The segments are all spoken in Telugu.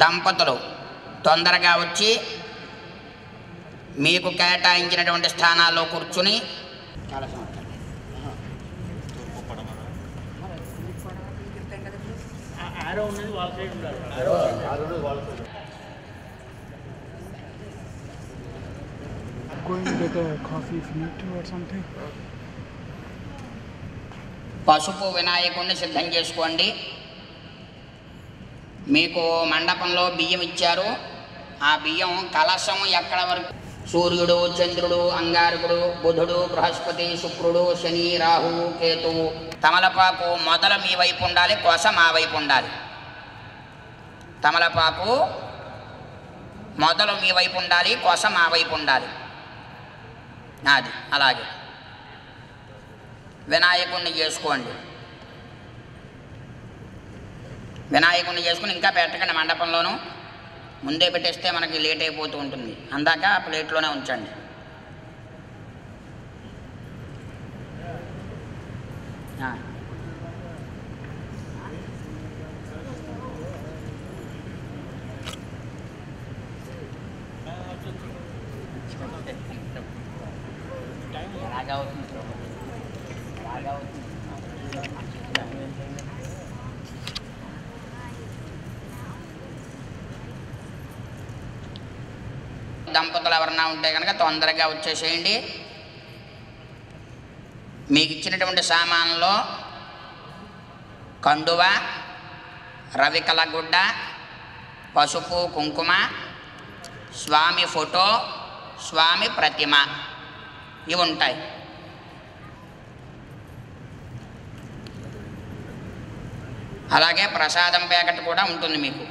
దంపతులు తొందరగా వచ్చి మీకు కేటాయించినటువంటి స్థానాల్లో కూర్చుని పసుపు వినాయకుడిని సిద్ధం చేసుకోండి. మీకు మండపంలో బియ్యం ఇచ్చారు. ఆ బియ్యం కలశం ఎక్కడ వరకు సూర్యుడు, చంద్రుడు, అంగారకుడు, బుధుడు, బృహస్పతి, శుక్రుడు, శని, రాహువు, కేతువు, తమలపాకు మొదలు మీ వైపు ఉండాలి, కొస మా వైపు ఉండాలి. తమలపాకు మొదలు మీ వైపు ఉండాలి, కొస మా వైపు ఉండాలి. అది అలాగే వినాయకుడిని చేసుకోండి. వినాయకుడిని చేసుకుని ఇంకా పెట్టకండి మండపంలోనూ, ముందే పెట్టేస్తే మనకి లేట్ అయిపోతూ ఉంటుంది. అందాక ప్లేట్లోనే ఉంచండి. దంపతులు ఎవరన్నా ఉంటే కనుక తొందరగా వచ్చేసేయండి. మీకు ఇచ్చినటువంటి సామాన్లో కండువ, రవికల గుడ్డ, పసుపు, కుంకుమ, స్వామి ఫోటో, స్వామి ప్రతిమ ఇవి ఉంటాయి. అలాగే ప్రసాదం ప్యాకెట్ కూడా ఉంటుంది మీకు.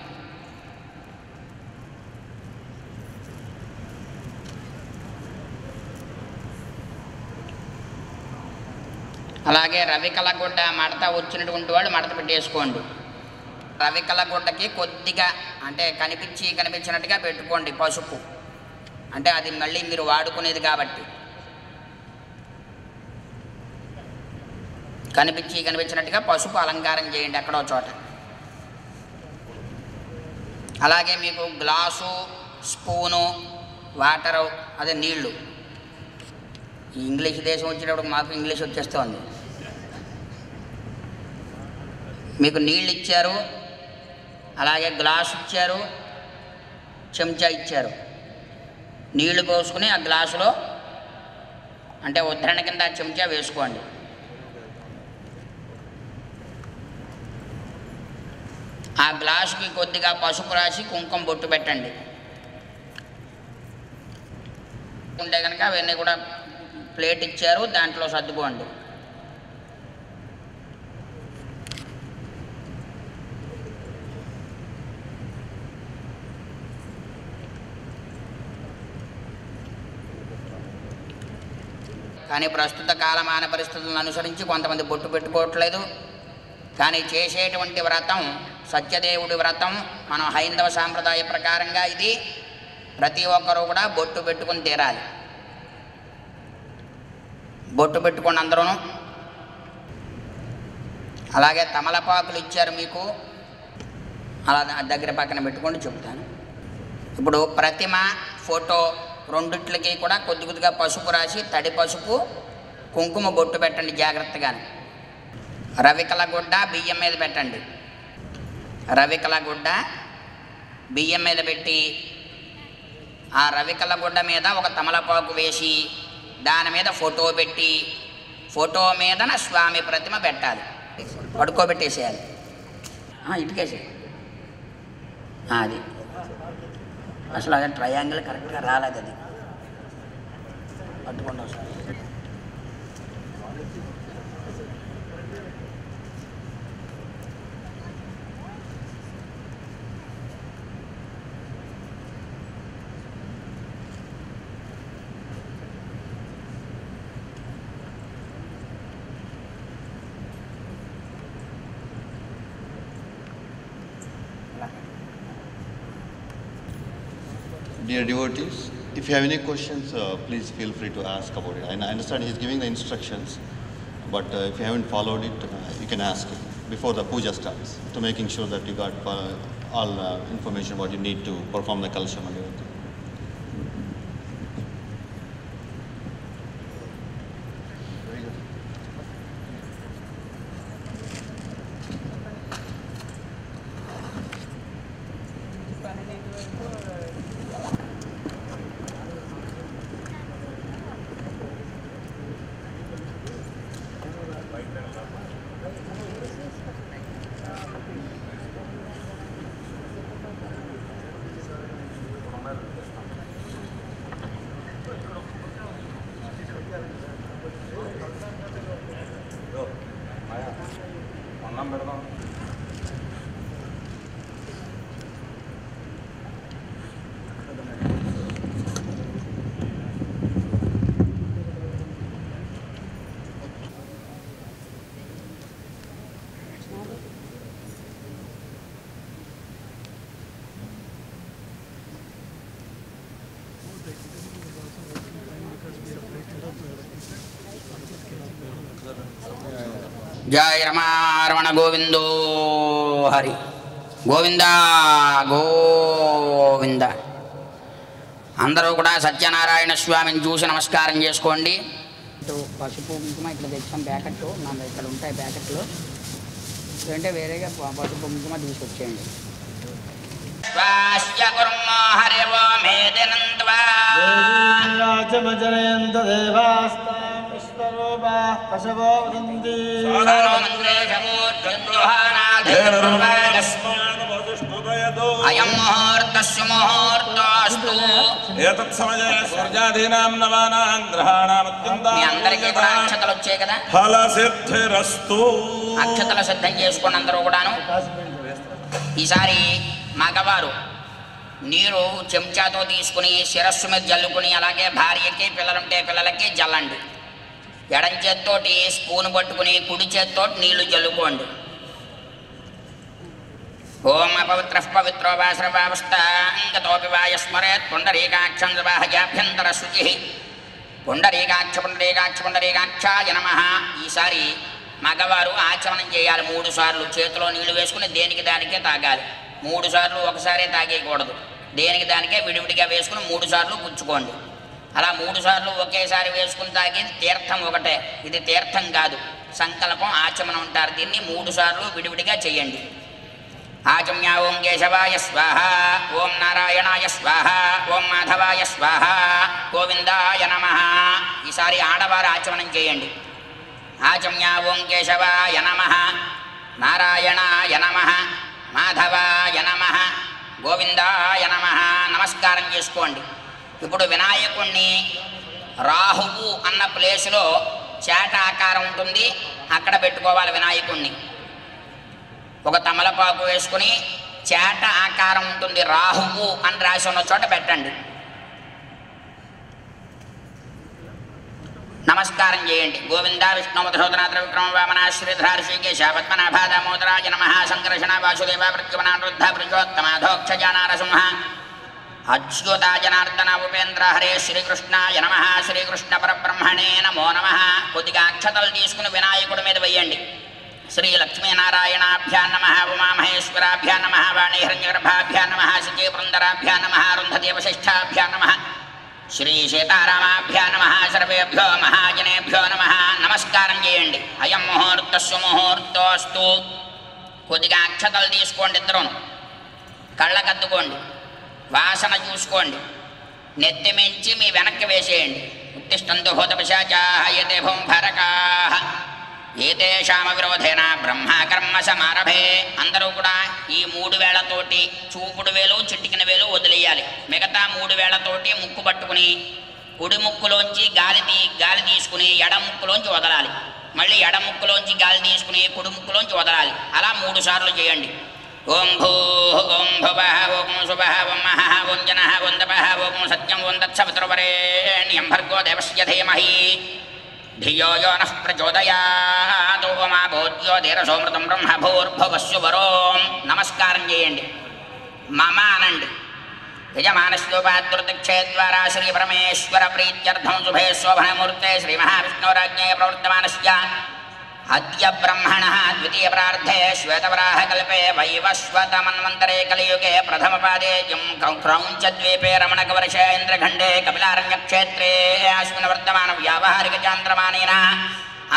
అలాగే రవికల గుడ్డ మడత వచ్చినటువంటి వాళ్ళు మడత పెట్టేసుకోండి. రవికల గుడ్డకి కొద్దిగా అంటే కనిపించినట్టుగా పెట్టుకోండి పసుపు, అంటే అది మళ్ళీ మీరు వాడుకునేది కాబట్టి. కనిపించినట్టుగా పసుపు అలంకారం చేయండి ఎక్కడో చోట. అలాగే మీకు గ్లాసు, స్పూను, వాటరు, అదే నీళ్లు. ఇంగ్లీష్ దేశం వచ్చేటప్పుడు మాకు ఇంగ్లీష్ వచ్చేస్తుంది. మీకు నీళ్ళు ఇచ్చారు, అలాగే గ్లాసు ఇచ్చారు, చెంచా ఇచ్చారు. నీళ్లు పోసుకుని ఆ గ్లాసులో అంటే ఉద్ధరణ కింద చెంచా వేసుకోండి. ఆ గ్లాసుకి కొద్దిగా పసుపు రాసి కుంకుమ బొట్టు పెట్టండి. ఉంటే కనుక అవన్నీ కూడా ప్లేట్ ఇచ్చారు, దాంట్లో సర్దుకోండి. కానీ ప్రస్తుత కాలమాన పరిస్థితులను అనుసరించి కొంతమంది బొట్టు పెట్టుకోవట్లేదు. కానీ చేసేటువంటి వ్రతం సత్యదేవుడి వ్రతం, మనం హైందవ సాంప్రదాయ ప్రకారంగా ఇది ప్రతి ఒక్కరూ కూడా బొట్టు పెట్టుకుని తీరాలి. బొట్టు పెట్టుకోండి అందరూ. అలాగే తమలపాకులు ఇచ్చారు మీకు, అలా దగ్గర పక్కన పెట్టుకోండి, చెబుతాను. ఇప్పుడు ప్రతిమ, ఫోటో రెండిట్లకి కూడా కొద్దిగా పసుపు రాసి తడి పసుపు, కుంకుమ బొట్టు పెట్టండి జాగ్రత్తగా. రవికల గుడ్డ బియ్యం మీద పెట్టండి. రవికల గుడ్డ బియ్యం మీద పెట్టి ఆ రవికల గుడ్డ మీద ఒక తమలపాకు వేసి దాని మీద ఫోటో పెట్టి ఫోటో మీదన స్వామి ప్రతిమ పెట్టాలి. పడుకోబెట్టేసేయాలి, ఇటుకేసి. అది అసలు అదే ట్రయాంగిల్ కరెక్ట్గా రాలేదు, అది పట్టుకోండి ఒకసారి. Dear devotees, if you have any questions, please feel free to ask about it. I understand he is giving the instructions, but if you haven't followed it, you can ask him. before the puja starts, to making sure that you got all information what you need to perform the kalsham and everything. జయ రమారమణ గోవిందో హరి గోవింద గోవింద. అందరూ కూడా సత్యనారాయణ స్వామిని చూసి నమస్కారం చేసుకోండి. పసుపు కుంకుమ ఇట్లా తెచ్చాం ప్యాకెట్, నా ఇక్కడ ఉంటాయి ప్యాకెట్లు, లేదంటే వేరేగా పసుపు కుంకుమ తీసుకొచ్చేయండి. అయం ముహూర్తస్సు ముహూర్తోస్తు. మీ అందరికీ కూడా అక్షతలు వచ్చాయి కదా, అక్షతలు సిద్ధం చేసుకోండి అందరూ కూడాను. ఈసారి మగవారు నీరు చెంచాతో తీసుకుని శిరస్సు మీద జల్లుకుని, అలాగే భార్యకి పిల్లలుంటే పిల్లలకి జల్లండి. ఎడం చేత్తోటి స్పూన్ పట్టుకుని కుడి చేత్తోటి నీళ్లు జల్లుకోండి. ఓం అపవిత్ర పవిత్రో వాసరవావస్థాంగతోపి వాయస్మరేత్ పుండరీకాక్షం సవాహజాభ్యంతర శుచి. పుండరీకాక్ష పుండరీకాక్ష పుండరీకాక్షాయ నమః. ఈసారి మగవారు ఆచమనం చేయాలి 3 సార్లు. చేతిలో నీళ్లు వేసుకుని దేనికి దానికే తాగాలి. 3 సార్లు ఒకసారే తాగేయకూడదు, దేనికి దానికే విడివిడిగా వేసుకుని 3 సార్లు పుచ్చుకోండి. అలా 3 సార్లు ఒకేసారి వేసుకుని తాగేది తీర్థం ఒకటే, ఇది తీర్థం కాదు, సంకల్పం ఆచమనం అంటారు. దీన్ని 3 సార్లు విడివిడిగా చేయండి. ఆచమ్య ఓం కేశవాయ స్వాహ, ఓం నారాయణాయ స్వాహ, ఓం మాధవాయ స్వాహ, గోవిందాయ నమః. ఈసారి ఆడవారు ఆచమనం చేయండి. ఆచమ్య ఓం కేశవాయ నమః, నారాయణాయ నమః, మాధవాయ నమః, గోవిందాయ నమః. నమస్కారం చేసుకోండి. ఇప్పుడు వినాయకుణ్ణి రాహువు అన్న ప్లేసులో చేట ఆకారం ఉంటుంది, అక్కడ పెట్టుకోవాలి వినాయకుణ్ణి. ఒక తమలపాకు వేసుకుని చేట ఆకారం ఉంటుంది, రాహువు అని రాసి ఉన్న చోట పెట్టండి. నమస్కారం చేయండి. గోవింద విష్ణు మధుసూదనాథ విక్రమ వామన శ్రీధర ఋషికేశ పద్మనాభ దామోదరాయ నమః. సంకర్షణ వాసుదేవ ప్రత్యుమనారుద్ధ పురుషోత్తమాధోక్షజానారసింహ అచ్యుత జనార్దన ఉపేంద్ర హరే శ్రీకృష్ణాయ నమః. శ్రీకృష్ణ పరబ్రహ్మణే నమో నమః. కొద్దిగా అక్షతలు తీసుకుని వినాయకుడి మీద వేయండి. శ్రీ లక్ష్మీనారాయణాభ్యా నమః, ఉమామహేశ్వరాభ్యా నమః, వాణీ హిరణ్యగర్భాభ్యా నమః, శచీ బృందరాభ్యా నమః, అరుంధతీ వశిష్ఠాభ్యా నమః, శ్రీ సీతారామాభ్యా నమః. సర్వేభ్యో మహాజనేభ్యో నమః. నమస్కారం చేయండి. అయం ముహూర్తస్సు ముహూర్తోస్తు. కొద్దిగా అక్షతలు తీసుకోండి, ఇద్దరును కళ్ళకద్దుకోండి, వాసన చూసుకోండి, నెత్తి మించి మీ వెనక్కి వేసేయండి. ఉత్తిష్టంతు భూతపిశాచాః ఏతే భూంభరకాః ఏతేషామ విరోధేన బ్రహ్మకర్మ సమారభే. అందరూ కూడా ఈ 3 వేళ్లతోటి చూపుడు వేలు చిటికిన వేలు వదిలేయాలి. మిగతా 3 వేళ్లతోటి ముక్కు పట్టుకుని కుడి ముక్కులోంచి గాలి తీసుకుని ఎడం ముక్కులోంచి వదలాలి. మళ్ళీ ఎడం ముక్కులోంచి గాలి తీసుకుని కుడి ముక్కులోంచి వదలాలి. అలా 3 సార్లు చేయండి. ఓం భూ ఓం భువః ఓం శుభః ఓం మహః ఓం జనః ఓం తపః ఓం సత్యం ఓం తత్సవితుర్వరేణ్యం భర్గో దేవస్య ధీమహి ధియో యో నః ప్రచోదయాత్. ఓమా భూజ్యోతిరసోమృతం బ్రహ్మ భూర్భువస్సువరోం. నమస్కారం చేయండి. మమ అనండి. యజమానస్యోపాదృతిక్షే ద్వారా శ్రీ పరమేశ్వర ప్రీత్యర్థం శుభే శోభనమూర్తే శ్రీ మహావిష్ణురాజ్ఞే ప్రవర్తమానస్య अद्य ब्रह्मणः द्वितीयप्रार्थे श्वेतवराहकल्पे वैवस्वतमन्वन्तरे कलियुगे प्रथमपादे क्रौञ्चद्वीपे रमणकवर्षे इन्द्रखण्डे कपिलारण्यक्षेत्रे अस्मिन् वर्तमान व्यावहारिकचान्द्रमानेन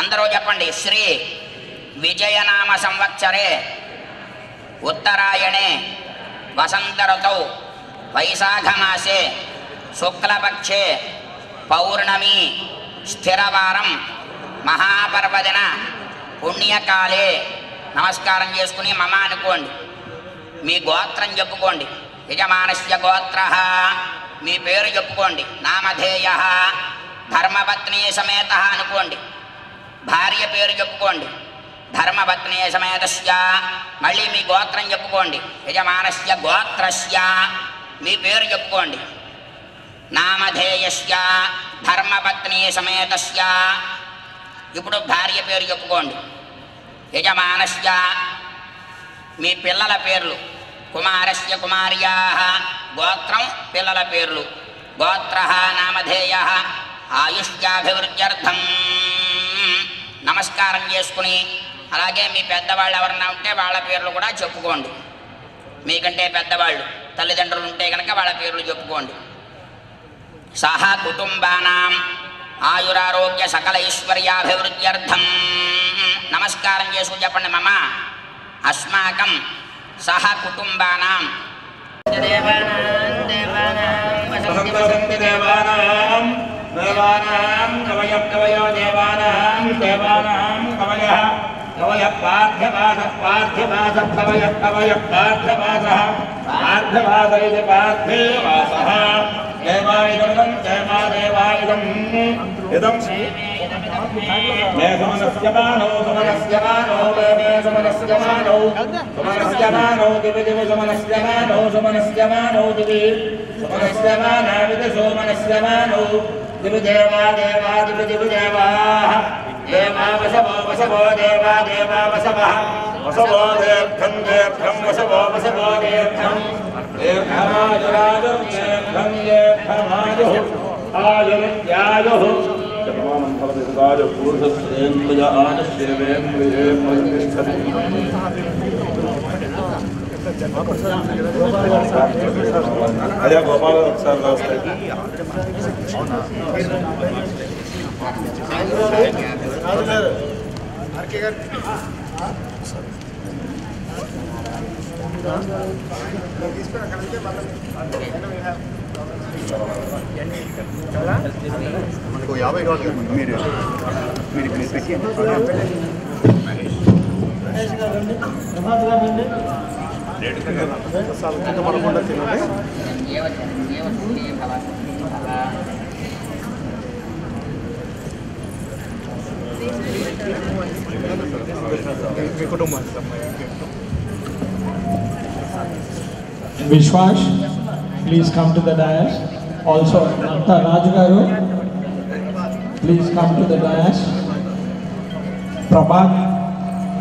అందరూ చెప్పండి శ్రీ విజయనామ సంవత్సరే ఉత్తరాయణే వసంత ఋతౌ వైశాఖమాసే శుక్లపక్షే పౌర్ణమి స్థిరవారం మహాపర్వదిన పుణ్యకాలే నమస్కారం చేసుకుని మమ అనుకోండి. మీ గోత్రం చెప్పుకోండి. యజమానస్య గోత్ర మీ పేరు చెప్పుకోండి. నామధేయ ధర్మపత్ని సమేత అనుకోండి. భార్య పేరు చెప్పుకోండి. ధర్మపత్ని సమేతస్య మళ్ళీ మీ గోత్రం చెప్పుకోండి. యజమానస్య గోత్రస్య మీ పేరు చెప్పుకోండి. నామధేయస్య ధర్మపత్ని సమేతస్య ఇప్పుడు భార్య పేరు చెప్పుకోండి. యజమానస్య మీ పిల్లల పేర్లు. కుమారస్య కుమార్యా గోత్రం పిల్లల పేర్లు. గోత్ర నామధేయ ఆయుష్యాభివృద్ధ్యర్థం నమస్కారం చేసుకుని అలాగే మీ పెద్దవాళ్ళు ఎవరన్నా ఉంటే వాళ్ళ పేర్లు కూడా చెప్పుకోండి. మీకంటే పెద్దవాళ్ళు తల్లిదండ్రులు ఉంటే కనుక వాళ్ళ పేర్లు చెప్పుకోండి. సహ కుటుంబానాం ఆయురారోగ్య సకల ఐశ్వర్యాభివృద్ధ్యర్థం నమస్కారం చేసుకుని చెప్పండి. మమ అస్మాకం సహ కుటుంబానాం దేవానాం కవయ కవయో దేవానాం దేవానాం కవయ కవయ పార్థవాస పార్థవాస కవయ కవయ పార్థవాస పార్థవాస ఇది పార్థవాస దేవాయుధం దేవాదేవాయుధం ఇదం మే సమనస్యమానో సమనస్యమానో మే సమనస్యమానో సమనస్యమానో దివి దివి సమనస్యమానో సమనస్యమానో దివి సమనస్యమానా విదశో మనస్యమానో దివి దేవా దేవా దివి దివి దేవాః దేవా వసవో వసవో దేవా దేవా వసవః వసవో దీర్ఘం దీర్ఘం వసవో వసవో దీర్ఘం దీర్ఘమాయురాజం దీర్ఘం దీర్ఘమాయుః ఆయుర్యాయుః జపమానం భవతిగాయ పూర్వస్యేంద్రయ ఆనశ్యేవేంద్రియే పరితిష్టతి అయ్యా గోపాల ఒకసారి రాస్తాయి. మనకు 50 కాదు మీరు పడకుండా తినండి. మీ కుటుంబం Vishwash, please come to the dais. Also, Nanta Rajgaru, please come to the dais. Prabhat,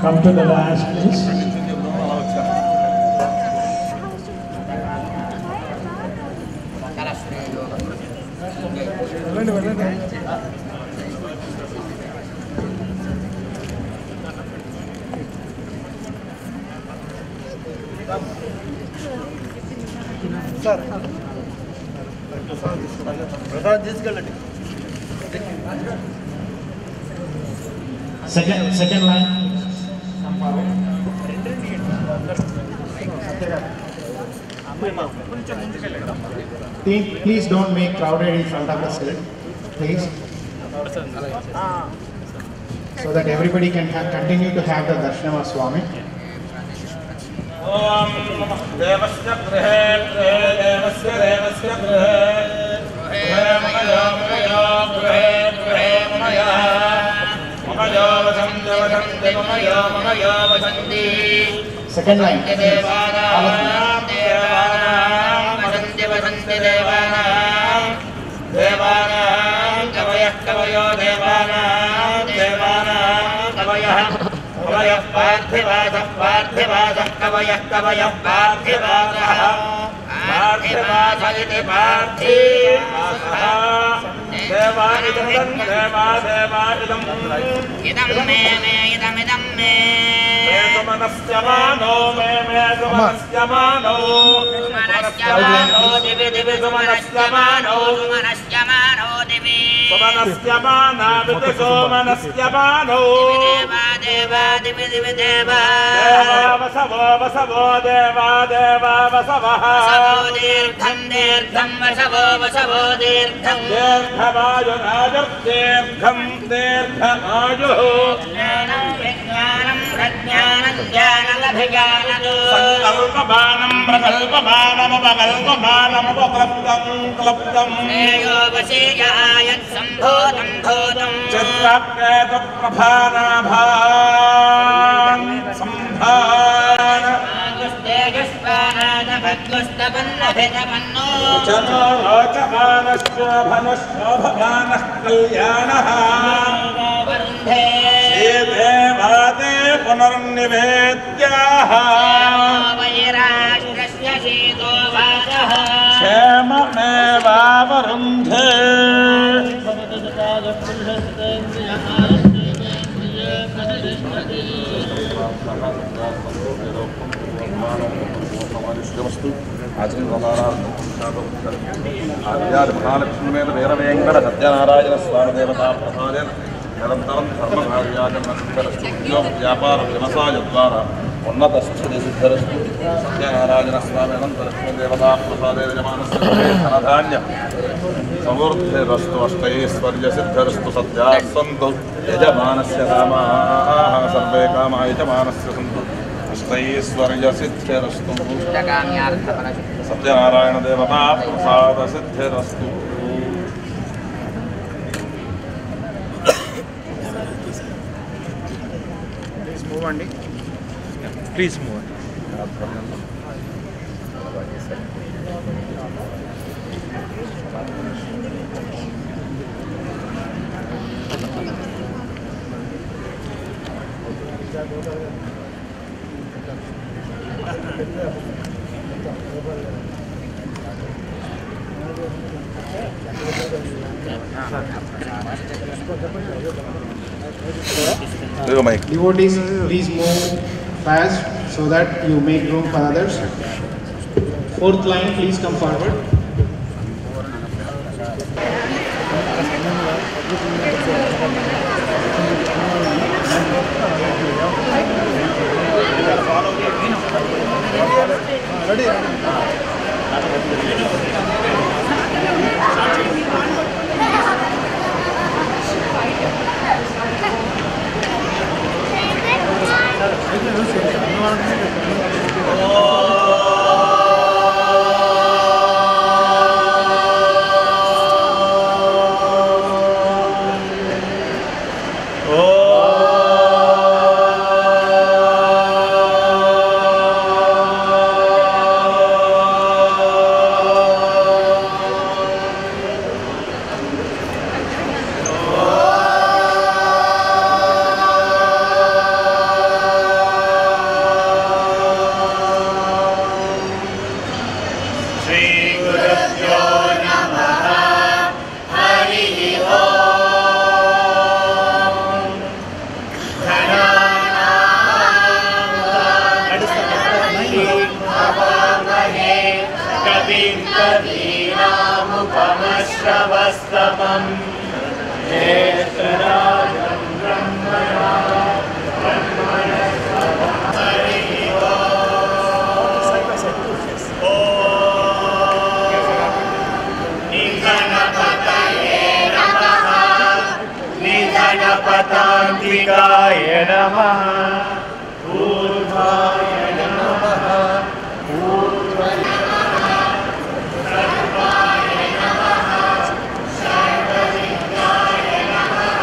come to the dais, please. Prasad తీసుకెళ్ళండి. Second line. Please don't make crowded in front of the stage, please. So that everybody can continue to have the darshan of Swami. ఓం దేవస్య గృహే గృహే దేవస్య దేవస్య గృహే గృహే మమయో మమయో గృహే గృహే మమయో మమయో వసంతి వసంతి మమయో మమయో వసంతి. Second line. దేవానాం దేవానాం వసంతి వసంతి దేవానాం దేవానాం కవయః కవయో దేవానాం దేవానాం కవయః కవయః పార్థివాసః పార్థివాసః కవయః కవయః పార్థివాసః पार्थिवास इति पार्थिवासः देवा इदं देवा देवा इदं मे इदमिदं मे मे सुमनस्यमानो मे सुमनस्यमानो दिवि दिवि सुमनस्यमानो दिवि सुमनस्यमाना विद सोमनस्यमानो देवा देवा दिवि दिवि देवा वसवो वसवो देवा देवा वसवः दीर्घं दीर्घं वसवो दीर्घं दीर्घमायुराजुर्दीर्घं दीर्घमायुः ज्ञानं विज्ञानं प्रज्ञानं ज्ञानमभिज्ञानतो संकल्पमानं प्रकल्पमानमुपकल्पमानमुपक्लप्तं क्लप्तं श्रेयो वशीयायत् सम्भूतं भूतं चित्रकेतुप्रभानाभान् सम्भान तेजस्वानादभद्गुस्तपन्नभितपन्नो चनो रोचमानश्चोभनश्चोभमानः कल्याणः वरुन्धे श्रीदेवादे पुनर्निवेद्याः वैराष्ट्रस्य शीतो वाचः क्षेममेवावरुन्धे ఆచార్యమహాలక్ష్మీమేద వీరవేంకట సత్యనారాయణ స్వామి దేవతా ప్రసాదేన నిరంతరం ధర్మకార్యాచరణోద్యోగ వ్యాపార వ్యవసాయ ద్వారా ఉన్నత స్థితి సిద్ధరస్తు సత్యనారాయణ స్వామి అనంతలక్ష్మీ దేవతా ప్రసాదే యజమానస్య ధనధాన్య సమృద్ధిరస్తు అష్టైశ్వర్య సిద్ధరస్తు సత్యాः సంతు యజమానస్య కామాः సర్వే కామాः యజమానస్య సంతు అష్టైశ్వర్య సిద్ధిరస్తు సత్యనారాయణ దేవతా ప్రసాద సిద్ధిరస్తు. Please move. Devotees, please move fast so that you make room for others. Fourth line, please come forward. पतान्तिकाय नमः ऊर्ध्वाय नमः सर्वाय नमः सर्वलिंगाय नमः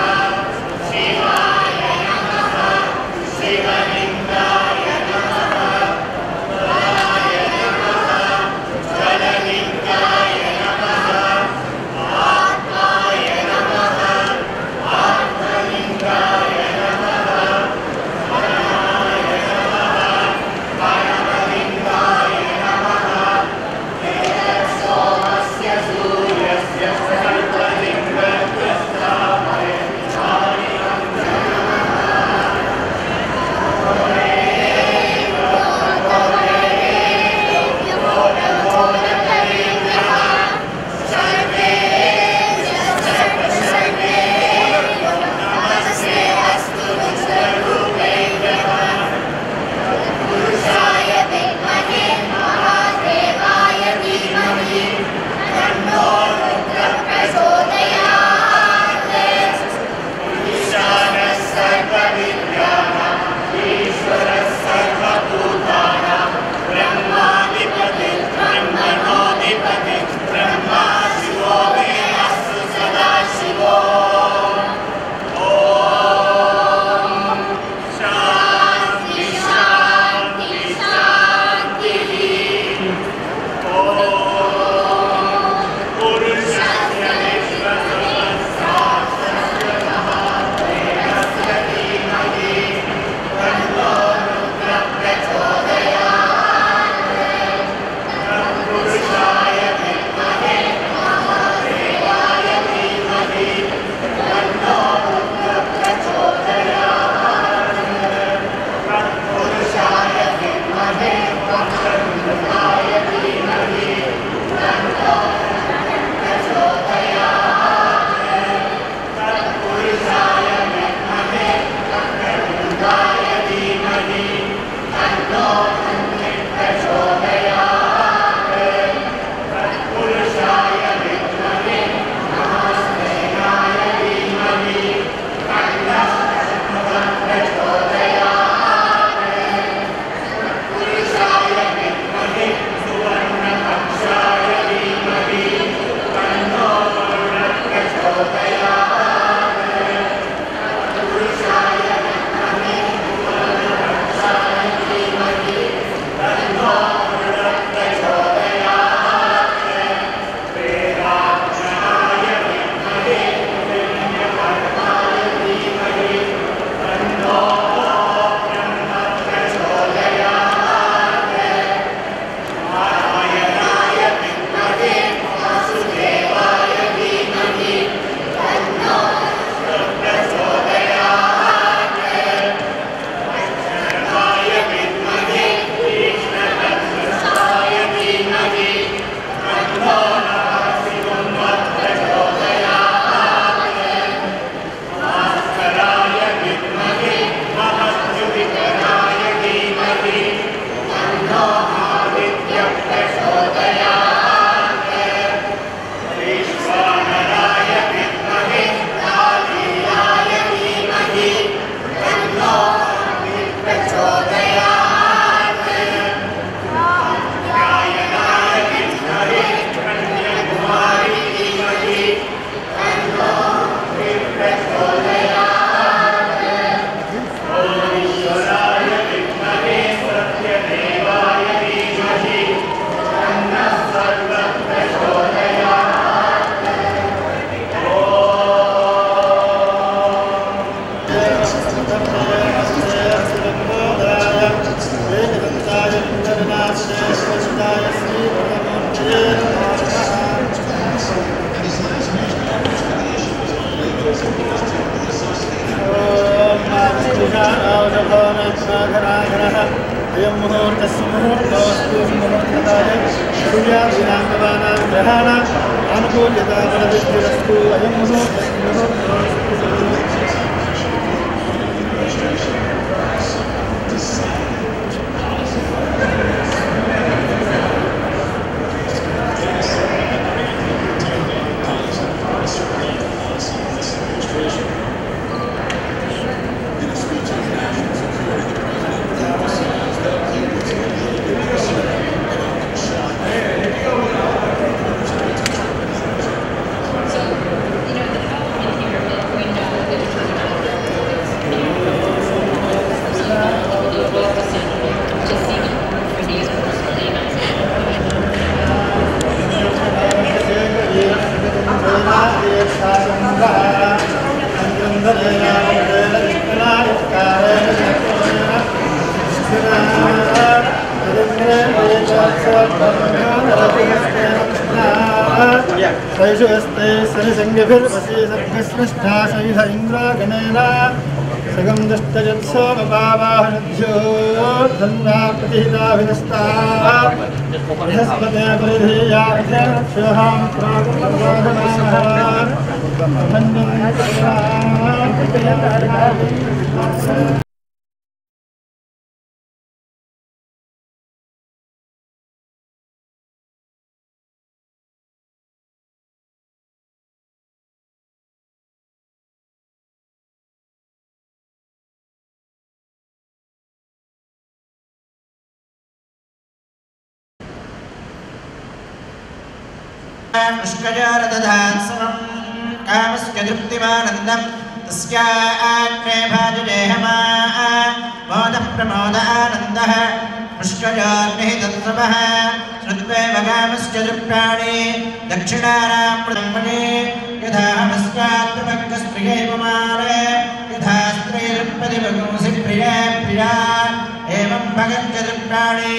शिवाय नमः शिवलिंगाय नमः शिवाय नमः जललिंगाय नमः आत्माय नमः आत्मलिंगाय नमः पुष्कजारदधात्सवं कामस्य तृप्तिमानन्दं तस्याग्ने भाजदेहमा मोदः प्रमोद आनन्दः पुष्कजाग्निः तत्सवः श्रुत्वेव कामस्य तृप्तानि दक्षिणानां ब्रह्मणे यथा हस्तात्मकस्त्रियैव मारे यथा स्त्रीरुपदिवगुंसि प्रिया प्रिया एवं भगस्य तृप्तानि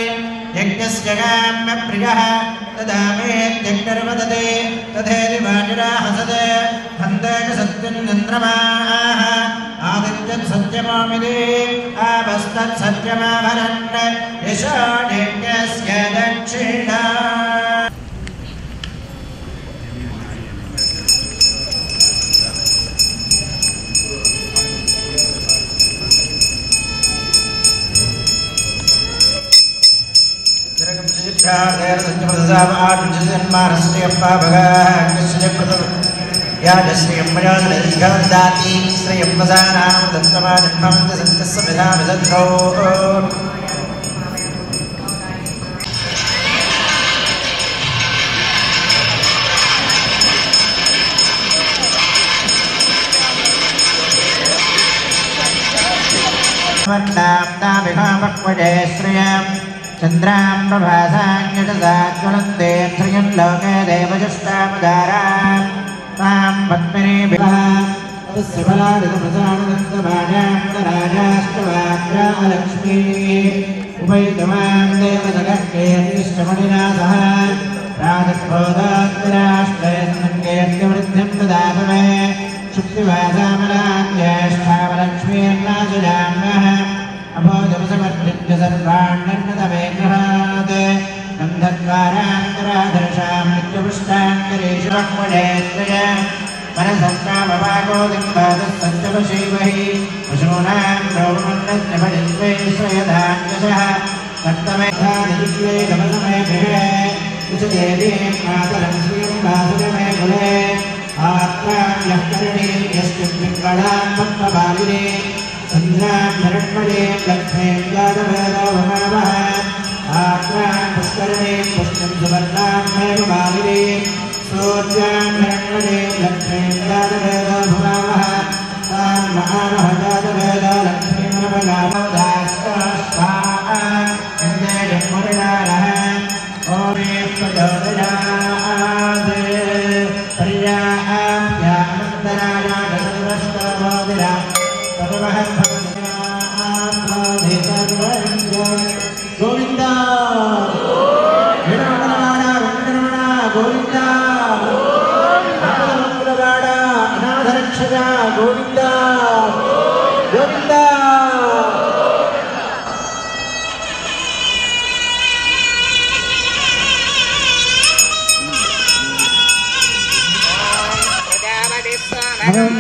यज्ञस्य काम्य प्रियः तदा मे यज्ञर्वदते तथेति वाजिरा हसते हन्ते सत्यं चन्द्रमाः आदित्य सत्यमामिदे आपस्तत्सत्यमाभरन् यशोदेव्यस्य दक्षिणा याजश्रियम्बजाति श्रियम्बसानामृतत्वमाजन्ममन्तसन्तस्समिधामिदध्रो नाम्नाभिभावक्वजे श्रियम् चन्द्रां प्रभासाञ्जटसाज्वलन्ते श्रियं लोके देवजुष्टापदाराम् तां पद्मिनीभिः तस्य फलादिकप्रसादनन्दभाजाष्टवाग्रालक्ष्मी उपैतवां देवजगत्केन्द्रिष्टमणिना सह राजक्रोधात्मराष्ट्रेन्द्रवृद्धिं ददातु मे शुक्तिवासामलाञ्ज्येष्ठावलक्ष्मीर्नाशजाम्यः अभोजमसमर्जित्य सर्वाण्यन्नतमेग्रहात् गन्धद्वारान्तराधर्षां नित्यपुष्टान्तरेषु वक्मजेन्द्रय परसत्तामवागोदिम्बादः सञ्चपशैवहि पशूनां रोमण्डस्य भजित्वे श्रयधान्यशः सप्तमेधानिजित्वे गमसमे गृहे कुशदेवीं मातरं श्रियं वासुदेवे कुले आत्रां यः करणीं यस्मिन् पिङ्गलां पद्मबालिनी चन्द्रां हिरण्मयीं लक्ष्मीं यादवेदो भवावः आत्रां पुष्करणीं पुष्टिं सुवर्णां मेघमालिनीं सूर्यां हिरण्मयीं लक्ष्मीं यादवेदो भवावः तां महानः यादवेदो लक्ष्मीमनवगामदास्वास्वाहा इन्द्रेयं मुनिरालः ओमे प्रचोदयात् पर्यां यामन्तराय गतवस्तमोदिरा गोविंद गोविंद अनाथरक्षक गोविंद गोविंद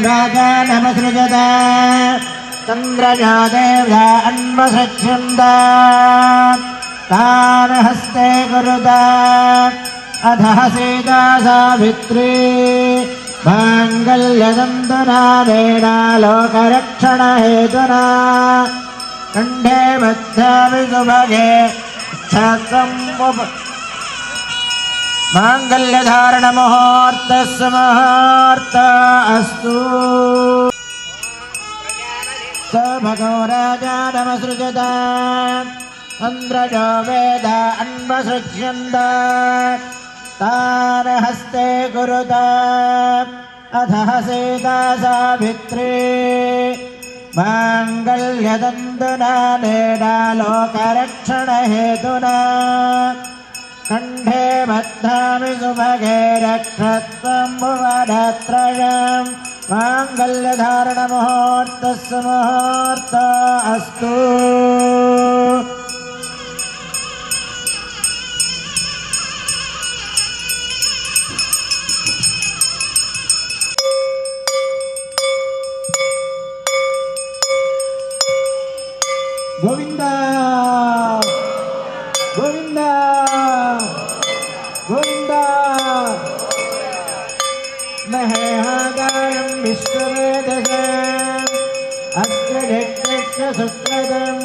राजा नमसृजत चन्द्रजादेव्या अन्वसृज्यन्त तान् हस्ते कुरुता अधः सीता सावित्री माङ्गल्यदन्तनानेना लोकरक्षणहेतुना कण्ठे बद्धामि सुभगे क्षत्रं माङ्गल्यधारणमुहूर्तस्य मुहूर्त अस्तु स भगो राजा नमसृजत चन्द्रजो वेद अन्वसृज्यन्त तान् हस्ते कुरुत अधः सीता सावित्री माङ्गल्यदन्तनानेन लोकरक्षणहेतुना कण्ठे बद्धामि सुभगे रक्षत्वं भुवनत्रयम् माङ्गल्यधारणमुहूर्तस्य मुहूर्त अस्तु गोविंद गोविंद गोविंद महेहागायं विश्ववेदसाम् अस्त्रजक्षस्य सुकृतम्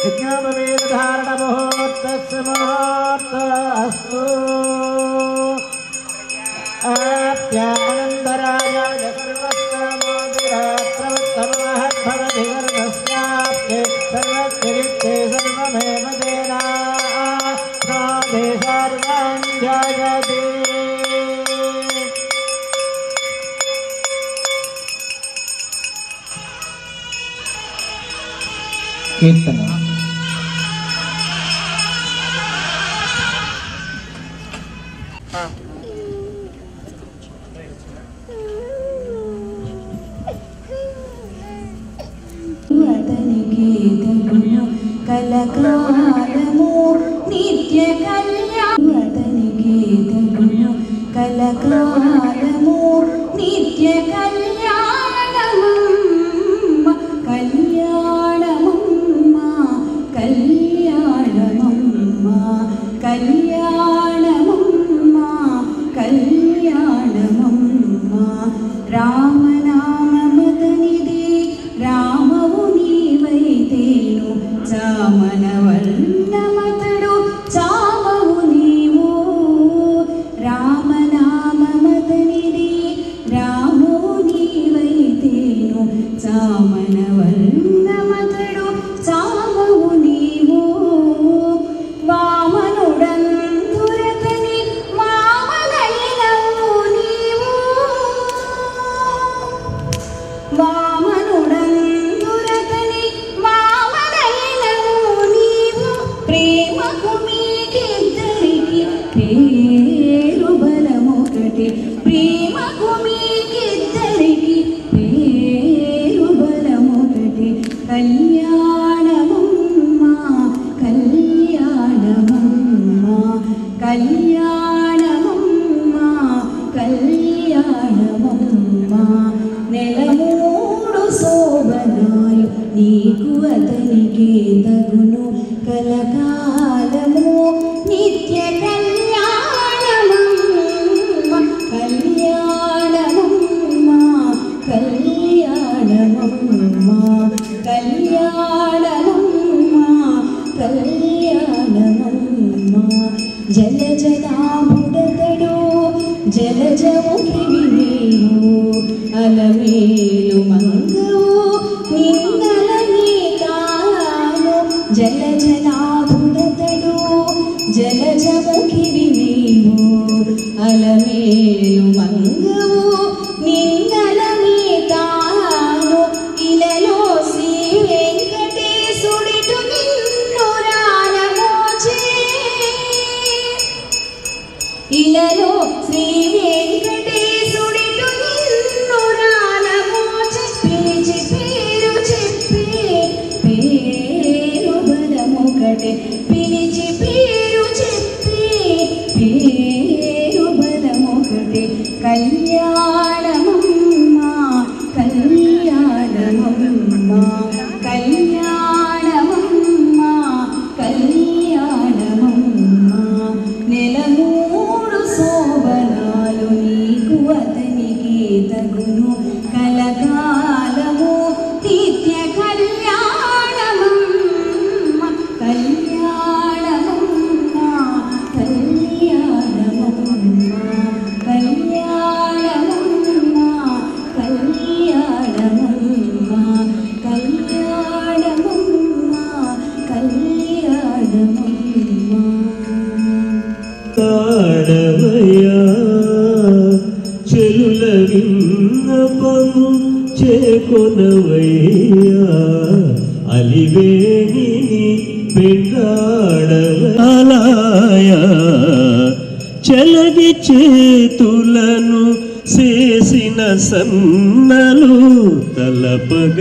यज्ञोपवीतधारणमुहूर्तस्य मुहूर्त अस्तु आप्यानन्दराजाय सर्वस्तमोदिरात्रवत्तमहद्भवति गर्भस्याप्ते सर्वत्ययुक्ते सर्वमेव तेना साधे सर्वं जयते कीर्तन కలకాలము నిత్య కళ్యాణానికి తగును కలకాలము నిత్య కళ్యాణమమ్మ కళ్యాణమమ్మ కళ్యాణమమ్మ కళ్యాణమమ్మ కళ్యాణమమ్మ రామనామమదనిది రామవు నీవైతేను చామనవర్ణమతడు చామవు నీవు రామనామమదనిది రామవు నీవైతేను చామనవర్ణమతడు చామవు నీవు వామనుడంతురతని వామనైనవు నీవు వామనుడంతురతని వామనైనవు నీవు ప్రేమకు మీకిద్దరికి పేరు బలమొకటి ప్రేమకు మీకిద్దరికి పేరు బలమొకటి కళ్యాణమమ్మ కళ్యాణమమ్మ కళ్యాణమమ్మ కళ్యాణమమ్మ నెలమూడు శోభనాలు నీకు అతనికి తగును కలకాలము నిత్య కళ్యాణమమ్మ కళ్యాణమమ్మ కళ్యాణమమ్మ కళ్యాణమమ్మ కళ్యాణమమ్మ జలజనాభుడతడు జలజముఖి వినేవు అలమేలు మంగవు నిందల నీతాను జలజనాభుడతడు జలజముఖి వినేవు అలమేలు మంగవు నిందల నీతాను ఇలలో శ్రీ వెంకటేశుడిటు నిన్ను రానమోచే ఇలలో శ్రీ వెంకటేశుడిటు నిన్ను రానమోచే పిలిచి పేరు చెప్పి పేరు బలమొకటే పిలిచి పేరు చెప్పి పేరు బలమొకటే కళ్యాణమమ్మ కళ్యాణమమ్మ కళ్యాణమమ్మ కళ్యాణమమ్మ నెలమూడు శోభనాలు నీకు అతనికి తగును కలకాలము నిత్య కళ్యాణమమ్మ కళ్యాణమమ్మ కళ్యాణమమ్మ కళ్యాణమమ్మ కళ్యాణమమ్మ కళ్యాణమమ్మ కళ్యాణమమ్మ తాడవయ్యా చెలుల విన్నపము చేకొనవయ్యా అలివేణి పెండాడవలాయా చలగి చేతులను చేసిన సన్నలు తలపగ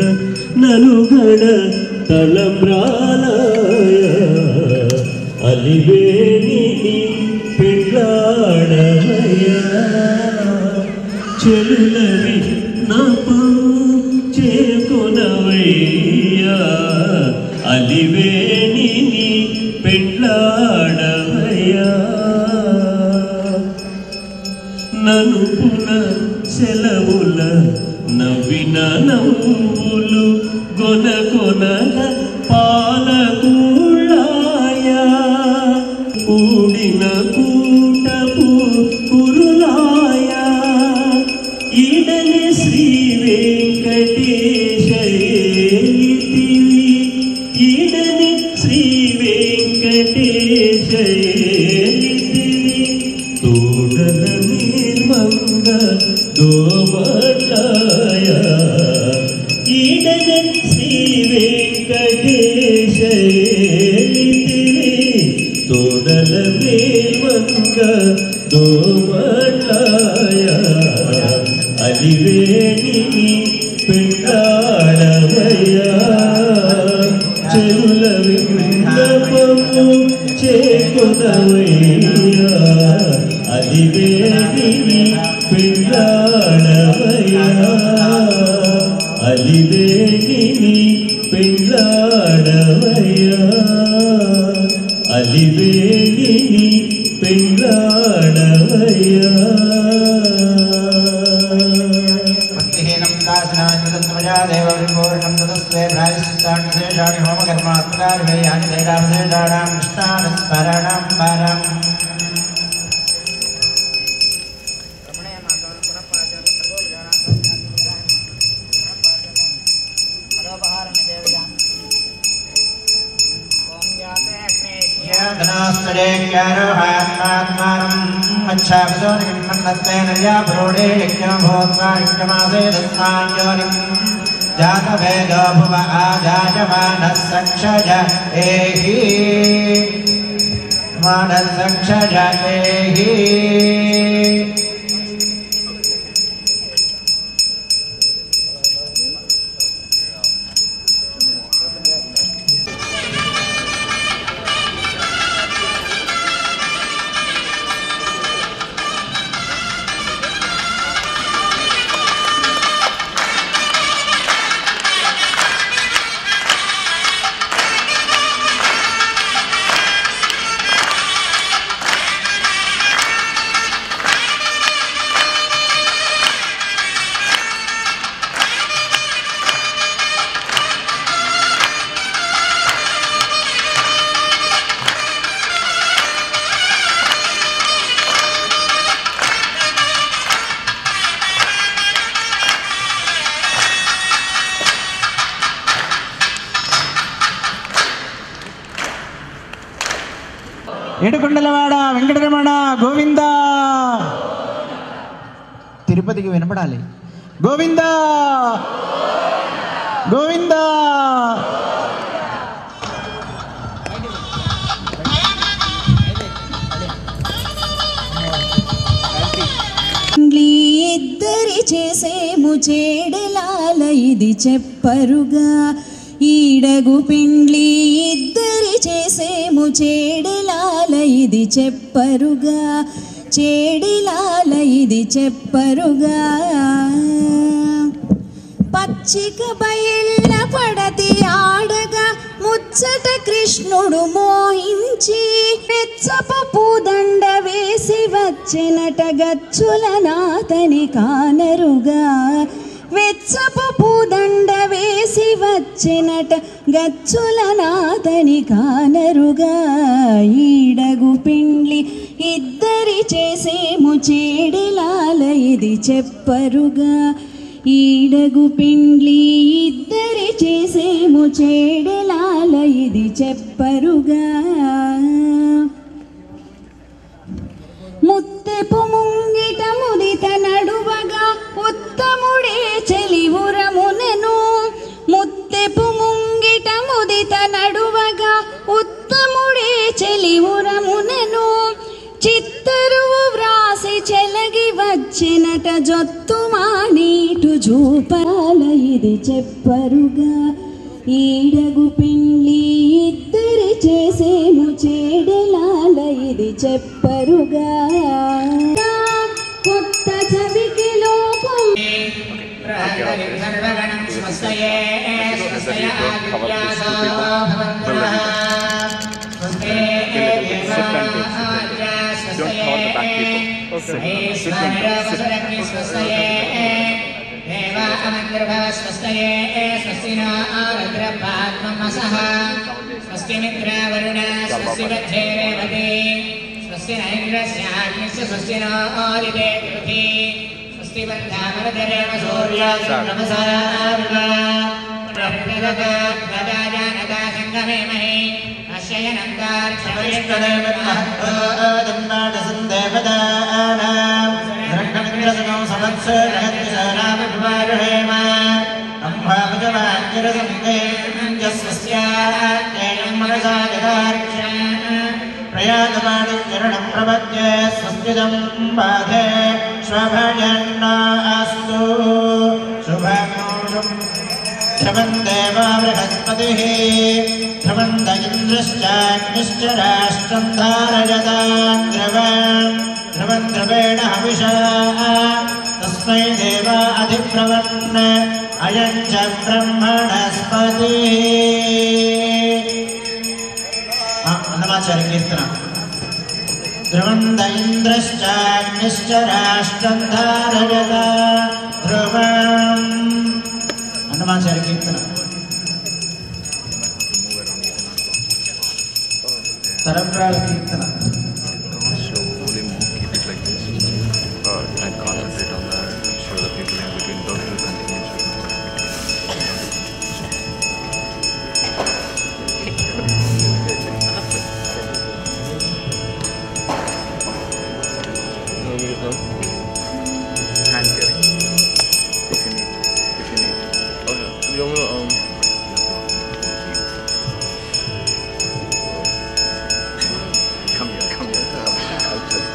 నలుగడ తలంబ్రాలయ అలివేణి పెళ్ళాడవయ్యా చెలులవి నాపము చేకొనవయ్యా అలివేణి పెళ్ళాడవయ్యా ననుపున సెలవుల నవ్విన నవ్వులు గొనగొనగ పాలకూళ్ళాయా కూడిన కూటపు కురులాయా ఈడని శ్రీ వెంకటేశయలితివి ఈడని శ్రీ వెంకటేశయలితివి తోడల నిర్మంగ దోమలాయా ఈడని శ్రీ వెంకటేశయలితివి తోడల నిర్మంగ దోమలాయా అలివేణి పెళ్ళాడవయ్యా చెరుల విన్నపము చేకొనవయ్యా అలివేగిని పెళ్ళాడవయ్యా అలివేగిని పెళ్ళాడవయ్యా అలివేగిని పెళ్ళాడవయ్యా భక్తిహీనం దాసనాన్వితత్వజా దేవవిపూర్ణం తదస్వే ప్రాయశ్చిత్తాన్విశేషాణి హోమకర్మాత్కార్వేయాని తేజావశేషాణాం కృష్ణానుస్మరణం పరం जातवेदो भुव आजायमानः सक्षज एहि मानः सक्षज एहि ఏడుకొండలవాడ వెంకటరమణ గోవింద తిరుపతికి వినపడాలి గోవింద గోవింద ఇద్దరి చేసేము చేడలాల ఇది చెప్పరుగా ఈడగు పిండ్లి ఇద్దరి చేసేము చేడలాల ఇది చెప్పరుగా చేడిలాల ఇది చెప్పరుగా పచ్చిక బయళ్ళ పడతి ఆడగా ముచ్చట కృష్ణుడు మోహించి వెచ్చపు పూదండ వేసి వచ్చినట గచ్చుల నాతని కానరుగా వెచ్చపు పూదండ వేసి వచ్చినట గచ్చుల నాతని కానరుగా ఈడగు పిండ్లి ఇద్దరి చేసేము చేడిలాల ఇది చెప్పరుగా ఈడగు పిండ్లి ఇద్దరి చేసేము చేడలాల ఇది చెప్పరుగా ముత్తెపు ముంగిట ముదిత నడువగా ఉత్తముడే చెలివురమునెను ముత్తెపు ముంగిట ముదిత నడువగా ఉత్తముడే చెలివురమునెను చిత్తరువు వ్రాసి చెలగి వచ్చినట జొత్తు మానీటు జూపాల ఇది చెప్పరుగా ఈడగు పిండ్లి ఇద్దరి చేసేము చేడలాల ఇది చెప్పరుగా కొత్త చవికి లోపం स्वस्ति मित्रा वरुण स्वस्ति मध्ये रेवती स्वस्ति नैन्द्रस्याग्निस्य स्वस्ति नो आदिते पृथ्वी स्वस्ति बन्धामरधरेण सूर्यास्तमसारुगा प्रभृतगता गदाजानता सङ्गमे महे अश्ययनन्ताक्षमयेष्टदेवनाथसन्देवदानां धरण्यमिन्द्रसनो संवत्सरहत्यसानामभिमारुहेम अम्भावजवाञ्जरसन्देयं मनसा जगार्क्ष्यं प्रयातमानं चरणं प्रपद्ये स्वस्तिदं बाधे स्वभजन्नास्तु शुभं शुभं देवा बृहस्पतिः ध्रुवन्त इन्द्रश्चाग्निश्च राष्ट्रं धारयतान्द्रवम् ध्रुवन् ध्रुवेण हविषा तस्मै देवा अधिब्रवन् अयं च ब्रह्मणस्पतिः अन्नमाचार्य कीर्तन ध्रुवन्त इन्द्रश्चाग्निश्च राष्ट्रं धारयता ध्रुवम् अन्नमाचार्य कीर्तन तरंब्राल कीर्तन slowly move, keep it like this and concentrate on that, show the people in between, don't feel continuous. Hand carry. If you need. Okay. You want me to come here. I'll tell you.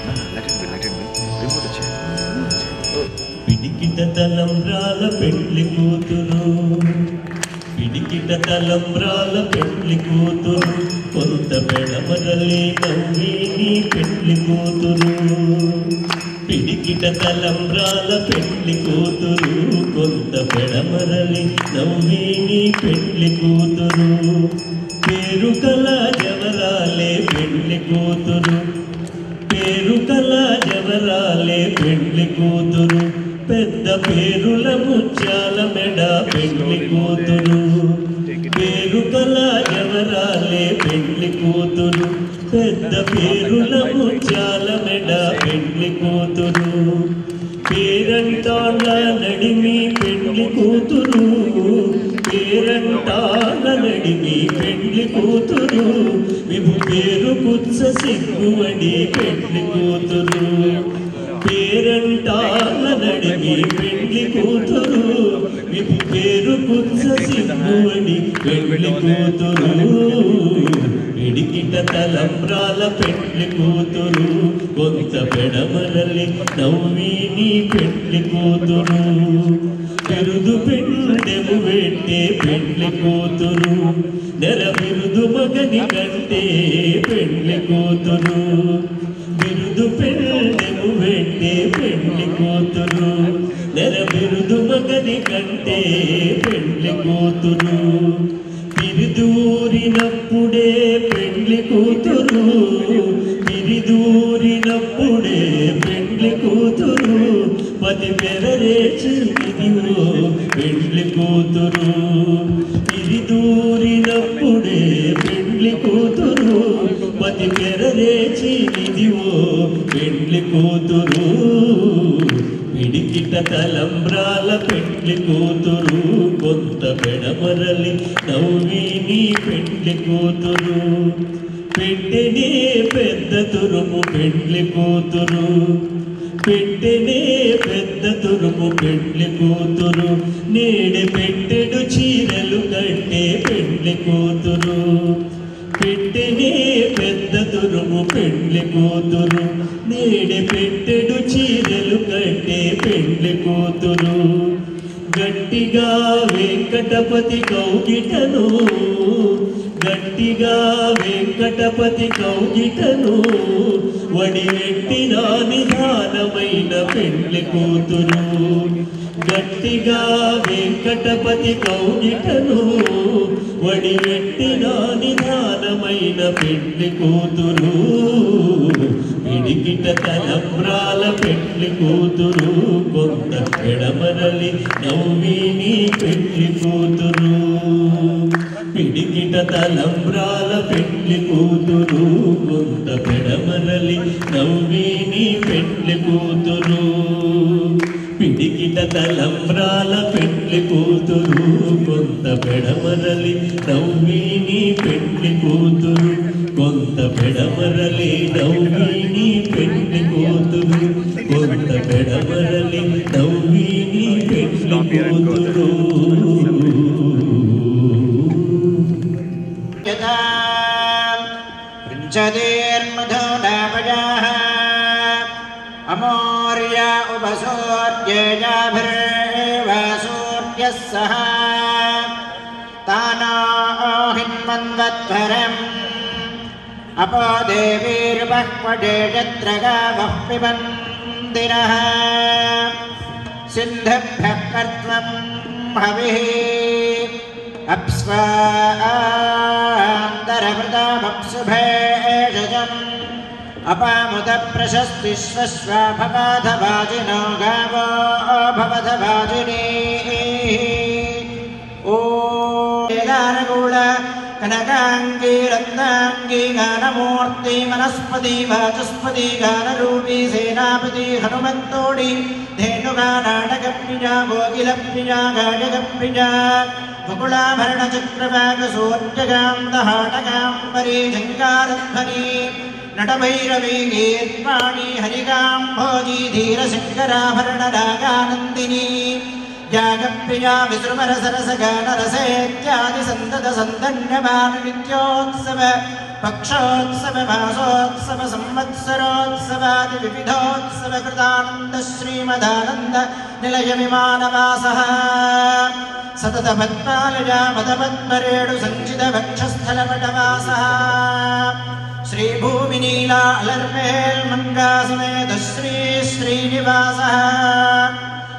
No, let it be. Remove the chair. పిడికిట తలంబ్రాల పెండ్లి కూతురు పిడికిట తలంబ్రాల పెండ్లి కూతురు కొంత పెడమరలి నవ్వి నీ పెండ్లి కూతురు పిడికిట తలంబ్రాల పెండ్లి కూతురు కొంత పెడమరలి నవ్వి నీ పెండ్లి కూతురు పేరు కల జవరాలే పెండ్లి కూతురు పేరు కల జవరాలే పెండ్లి కూతురు పెద్ద పేరుల ముత్యాల మెడ పెండ్లి కూతురు పేరు కల జవరాలే పెండ్లి కూతురు పెద్ద పేరుల ముత్యాల మెడ పెండ్లి కూతురు పేరంటాళ్ళ నడిమి పెండ్లి కూతురు పేరంటాళ్ళ నడిమి పెండ్లి కూతురు విభు పేరు కుత్స సిగ్గువడి పెండ్లి కూతురు పేరంటాళ్ళ నడిమి పెండ్లి కూతురు విభు పేరు కుత్స సిగ్గువడి పెండ్లి కూతురు పిడికిట తలంబ్రాల పెండ్లి కూతురు కొంత పెడమరలి నవ్వి నీ పెండ్లి కూతురు బిరుదు పెండెము వెంటే పెండ్లి కూతురు నెల బిరుదు మగని కంటే పెండ్లి కూతురు బిరుదు పెండెము వెంటే పెండ్లి కూతురు నెల బిరుదు మగని కంటే పెండ్లి కూతురు పిరిదూరినప్పుడే పెండ్లి కూతురు పిరిదూరినప్పుడే పెండ్లి కూతురు పది పెరరేచి ఇదివో పెండ్లి కూతురు పిరిదూరినప్పుడే పెండ్లి కూతురు పది పెరరేచి ఇదివో పెండ్లి కూతురు పిడికిట తలంబ్రాల పెండ్లి కూతురు కొంత పెడమరలి నవ్వి నీ పెండ్లి కూతురు పెట్టెనే పెద్ద తురుము పెండ్లి కూతురు పెట్టెనే పెద్ద తురుము పెండ్లి కూతురు నేడే పెట్టెడు చీరలు కట్టే పెండ్లి కూతురు పెట్టెనే పెద్ద తురుము పెండ్లి కూతురు నేడే పెట్టెడు చీరలు కట్టే పెండ్లి కూతురు గట్టిగా వెంకటపతి కౌగిటను గట్టిగా వెంకటపతి కౌగిటను వడివెట్టిన నిదానమైన పెండ్లి కూతురు గట్టిగా వెంకటపతి కౌగిటను వడివెట్టిన నిదానమైన పెండ్లి కూతురు పిడికిట తలంబ్రాల పెండ్లి కూతురు కొంత ఎడమరలి నవ్వి నీ పెండ్లి కూతురు పిడికిట తలంబ్రాల పెండ్లి కూతురు కొంత పెడమరలి నవ్వి నీ పెండ్లి కూతురు పిడికిట తలంబ్రాల పెండ్లి కూతురు కొంత పెడమరలి నవ్వి నీ పెండ్లి కూతురు కొంత పెడమరలి నవ్వి నీ పెండ్లి కూతురు కొంత పెడమరలి నవ్వి నీ పెండ్లి కూతురు अमौर्य उपसूर्येयाभिर्वासूर्यः सह तानो हिन्मन्वत्वरम् अपो देवीर्बह्वडे यत्र गावः पिबन्दिनः सिन्धुभ्यः कर्त्वं हविः अप्स्वान्तरवृतामप्सुभेषजम् अपामुदप्रशस्तिश्वश्वा भवाधवाजिनो गावो भवधवाजिनी ओ वेदानुकूल कनकाङ्गी रत्नाङ्गी गानमूर्ति वनस्पति वाचस्पति गानरूपी सेनापति हनुमन्तोडी धेनुगानाटकप्रिया गोकिलप्रिया गायकप्रिया वकुलाभरणचक्रवाकसूर्यकान्तहाटकाम्बरी झङ्कारध्वनि नटभैरवी गीर्वाणी हरिकाम्भोजी धीरशङ्कराभरणरागानन्दिनी जागप्रिया विसृमरसरसगानरसेत्यादिसन्ततसन्दन्यमाननित्योत्सव पक्षोत्सव मासोत्सव संवत्सरोत्सवादि विविधोत्सव कृतानन्द श्रीमदानन्द निलय विमानवासः सतत पद्मालया मदपद्मरेणु सञ्चित वक्षस्थलवटवासः श्रीभूमिनीला अलर्मेल् मङ्गा समेत श्रीनिवासः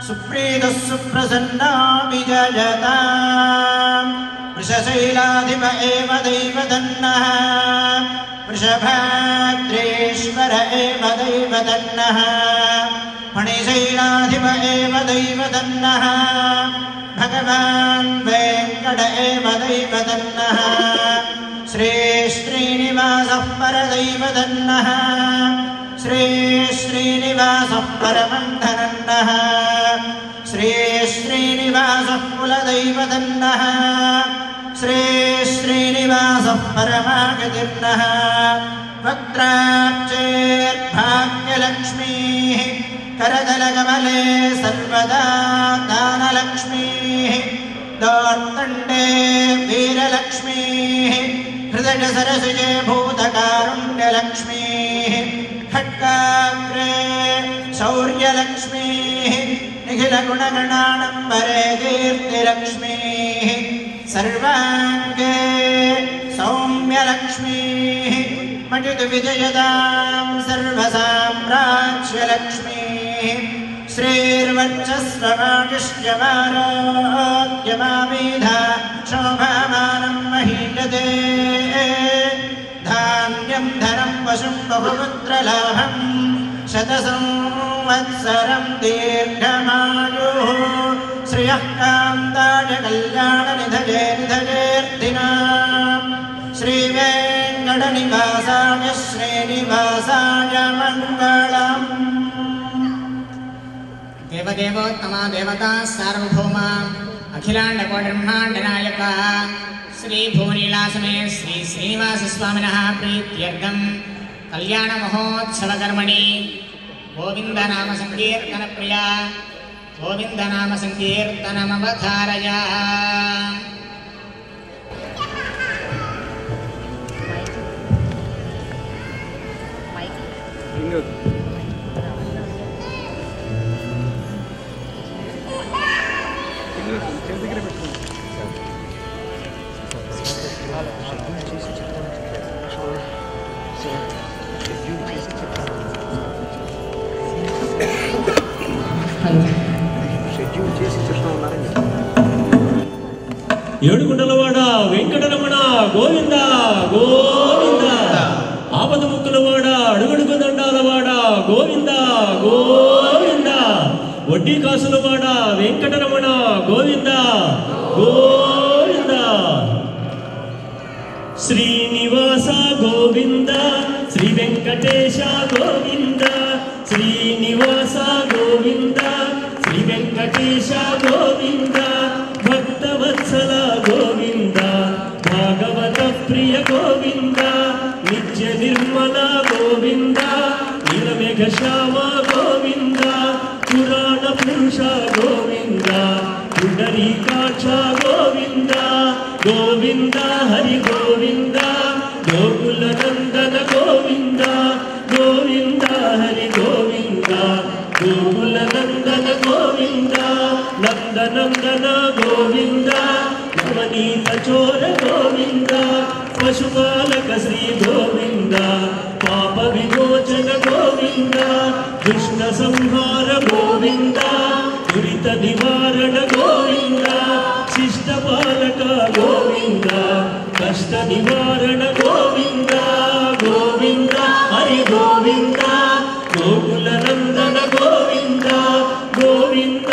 सुप्रीतः सुप्रसन्ना विजयताम् वृषशैलाधिप एव दैवतन्नः वृषभाद्रेश्वर एव दैवतन्नः फणिशैलाधिप एव दैवतन्नः भगवान् वेङ्कट एव दैवतन्नः श्रीनिवासः परदैवतन्नः श्रीनिवासः परमन्धनन्नः श्रीनिवासः कुलदैवतन्नः श्रीनिवासः परमागतिर्नः वक्त्राब्जेर्भाग्यलक्ष्मीः करदलकमले सर्वदा दानलक्ष्मीः दोर्दण्डे वीरलक्ष्मीः हृदयसरसिजे भूतकारुण्यलक्ष्मीः खड्गाग्रे शौर्यलक्ष्मीः निखिलगुणगणाडम्बरे कीर्तिलक्ष्मीः सर्वाङ्गे सौम्यलक्ष्मीः मटितुविजयतां सर्वसाम्राज्यलक्ष्मीः श्रीर्वर्चस्वमादिष्यमारोग्यमाविधा शोभामानं महीयते धान्यं धनं पशुं बहुपुत्रलाभं शतसंवत्सरं दीर्घमायुः श्रियः कान्ताय कल्याणनिधये निधयेऽर्थिनाम् श्रीवेङ्कटनिवासाय श्रीनिवासाय मङ्गलम् देवदेवोत्तमा देवता सार्वभौमा अखिलाण्डकोटिब्रह्माण्डनायक श्रीभुवनीलासमे श्रीनिवासस्वामिनः प्रीत्यर्थं कल्याणमहोत्सवकर्मणि गोविन्दनामसङ्कीर्तनप्रिया गोविन्दनामसङ्कीर्तनमवधारय। ఏడుగుండలవాడ వెంకటరమణ గోవింద గోవింద ఆపద ముక్కులవాడ అడుగడుగు దండాలవాడ గోవింద గోవింద వడ్డీ కాసులవాడ వెంకటరమణ గోవింద గోవింద శ్రీనివాస గోవింద శ్రీ వెంకటేశ గోవింద శ్రీనివాస గోవింద శ్రీ వెంకటేశ గోవింద భక్తవత్సల గోవింద భాగవత ప్రియ గోవింద నిత్య నిర్మల గోవింద నీలమేఘ శ్యామ గోవింద పురాణ పురుష గోవింద పుండరీకాక్ష గోవింద గోవింద హరి గోవింద గోకుల నందన గోవింద గోవింద హరి గోవింద గోకుల నందన గోవింద నందనందన గోవింద నవనీత చోర శ్రీ గోవింద పాప విమోచన గోవింద దుష్ట సంహార గోవింద దురిత నివారణ గోవింద శిష్ట పాలక గోవింద కష్ట నివారణ గోవింద గోవింద హరి గోవింద గోకుల నందన గోవింద గోవింద.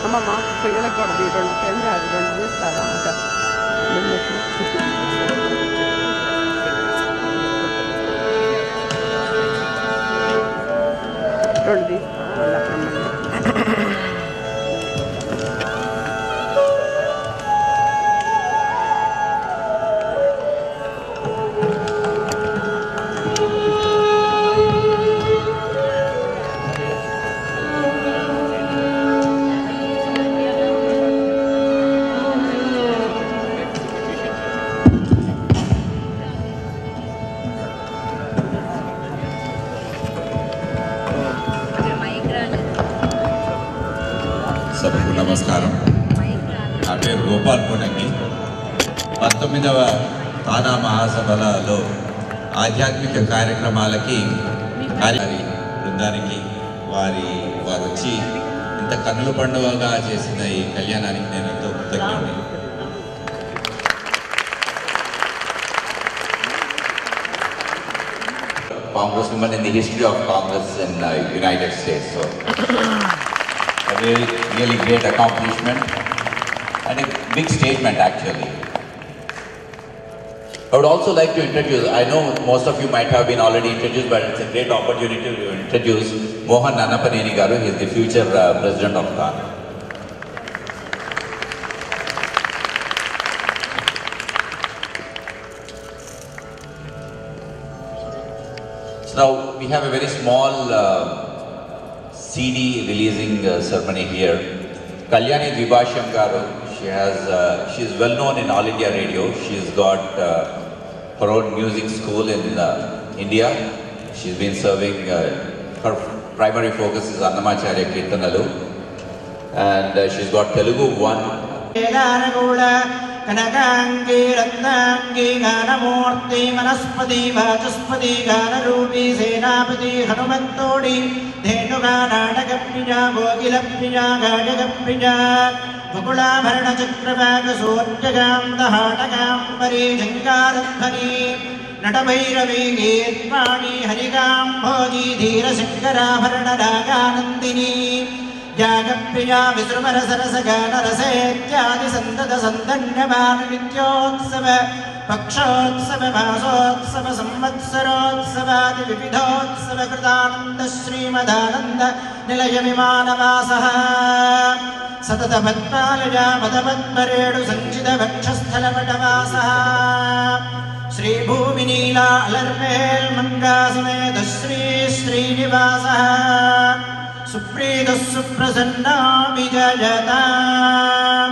అమ్మమ్మ పిల్లలకు కూడా 2 కెమెరాలు 2 తీస్తారా అన్నమాట. రెండు తీస్తా. సభకు నమస్కారం. నా పేరు గోపాల్ పుణంగి. 19వ తానా మహాసభలలో ఆధ్యాత్మిక కార్యక్రమాలకి వారి బృందానికి వారు వచ్చి ఇంత కన్నుల పండుగగా చేసిన ఈ కళ్యాణానికి నేను ఎంతో కృతజ్ఞుడిని. Congresswoman in the history of Congress in United States. So a really great accomplishment and a big statement actually. I would also like to introduce, I know most of you might have been already introduced, but it's a great opportunity to introduce Mohan Nanapaneni Garu. He is the future president of TAN. So now we have a very small CD releasing ceremony here. Kalyani Dvibhashyam Garu, she is well known in All India Radio. She's got her own music school in India. She's been serving, her primary focus is Annamacharya Kirtanalu, and she's got Telugu 1. Kanakangi Ratnangi గానమూర్తి వనస్పతి Vachaspati గానరూపి సేనాపతి హనుమంతోడి ధేనుగా నాటక ప్రియ గోగిల ప్రియ గాయక ప్రియ బకుళాభరణ చక్రవాక సూర్యకాంతహాటకాంబరీ జంగారధ్వని నటభైరవీ గీర్వాణి హరికాంభోజీ ధీరశంకరాభరణ రాగానందిని జాగప్రియా విసృమర సరస గాన రసేత్యాది సంతత సందన్యమాన నిత్యోత్సవ పక్షోత్సవ మాసోత్సవ సంవత్సరోత్సవాది వివిధోత్సవ కృతానంద శ్రీమదానంద నిలయ విమానవాసః సతత పద్మాలయా పదపద్మరేణు సంచిత వక్షస్థలవటవాసః శ్రీభూమి నీలా అలర్మేల్ మంగా సమేత శ్రీ శ్రీనివాసః సుప్రీతః సుప్రసన్నా విజయతాం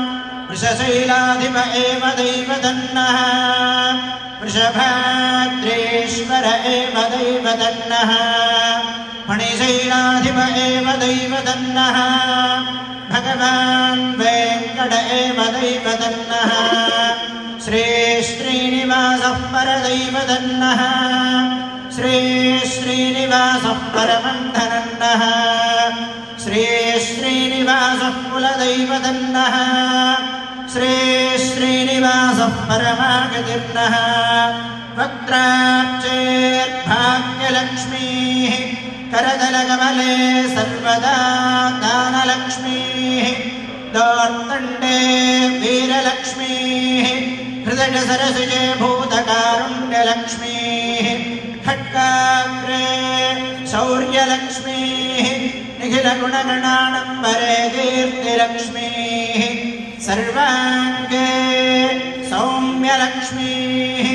వృషశైలాధిప ఏవ దైవతన్నః వృషభాద్రేశ్వర ఏవ దైవతన్నః ఫణిశైలాధిప ఏవ దైవతన్నః భగవాన్ వెంకట ఏవ దైవతన్నః శ్రీ శ్రీనివాసః పరదైవతన్నః శ్రీ శ్రీనివాసః పరమంధనన్నః శ్రీ శ్రీనివాసః కులదైవతన్నః శ్రీ శ్రీనివాసః పరమాగతిర్నః వక్త్రాబ్జేర్భాగ్యలక్ష్మీః करदलकमले सर्वदा दानलक्ष्मीः दोर्दण्डे वीरलक्ष्मीः हृदयसरसिजे भूतकारुण्यलक्ष्मीः खड्गाग्रे शौर्यलक्ष्मीः निखिलगुणगणाडम्बरे कीर्तिलक्ष्मीः सर्वाङ्गे सौम्यलक्ष्मीः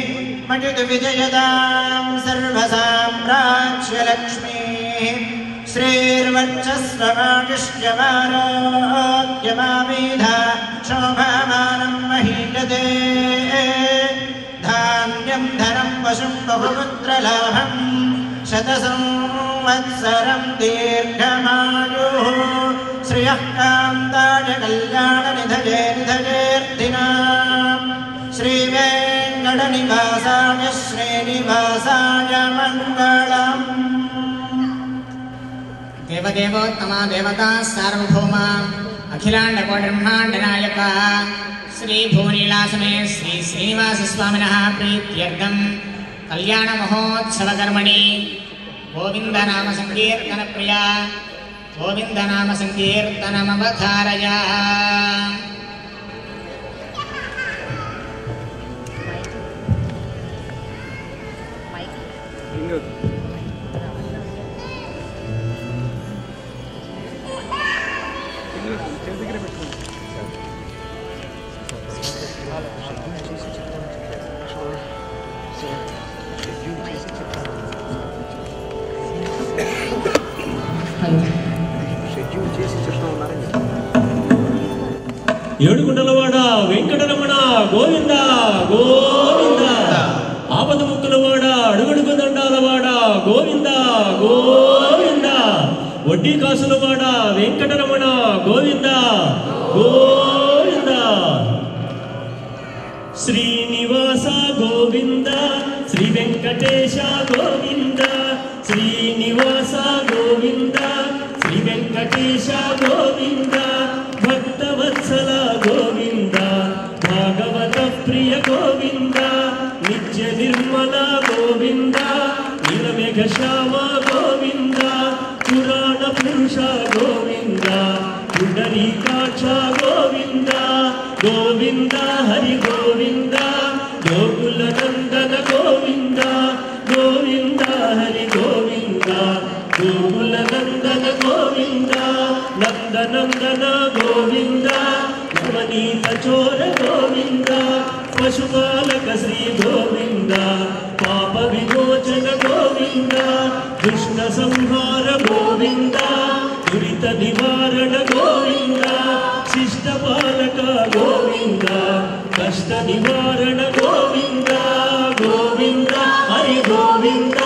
मजितु विजयतां सर्वसाम्राज्यलक्ष्मीः श्रीर्वर्चस्वमादिश्यमारोग्यमामेधा शोभामानं महीयते धान्यं धनं पशुं बहुपुत्रलाभं शतसंवत्सरं दीर्घमायुः श्रियः कान्ताय कल्याणनिधये निधयेऽर्थिनां श्रीवेङ्कटनिवासाय श्रीनिवासाय मङ्गलम्। देवदेवोत्तमा देवता सार्वभौमा अखिलाण्डकोटिब्रह्माण्डनायक श्रीभूनीलासमे श्री श्रीनिवासस्वामिनः प्रीत्यर्थं कल्याणमहोत्सवकर्मणि गोविन्दनामसङ्कीर्तनप्रिया गोविन्दनामसङ्कीर्तनमवधारय। ఏడుగుండలవాడ వెంకటరమణ గోవింద గోవింద ఆపద ముక్కులవాడ అడుగడుగు దండాలవాడ గోవింద గోవింద వడ్డీ కాసులవాడ వెంకటరమణ గోవింద గోవింద శ్రీనివాస గోవింద శ్రీ వెంకటేశ గోవింద శ్రీనివాస గోవింద శ్రీ వెంకటేశ గోవింద భక్తవత్సల గోవింద భాగవత ప్రియ గోవింద నిత్య నిర్మల గోవింద నీలమేఘ శ్యామ గోవింద పురాణ పురుష గోవింద పుండరీకాక్ష గోవింద గోవింద హరి గోవింద గోకుల నందన గోవింద గోవింద హరి గోవింద గోకుల నందన గోవింద నందనందన గోవింద నవనీత చోర గోవింద పశుపాలక శ్రీ గోవింద పాప విమోచన గోవింద దుష్ట సంహార గోవింద దురిత నివారణ గోవింద శిష్ట పాలక గోవింద కష్ట నివారణ గోవింద గోవింద హరి గోవింద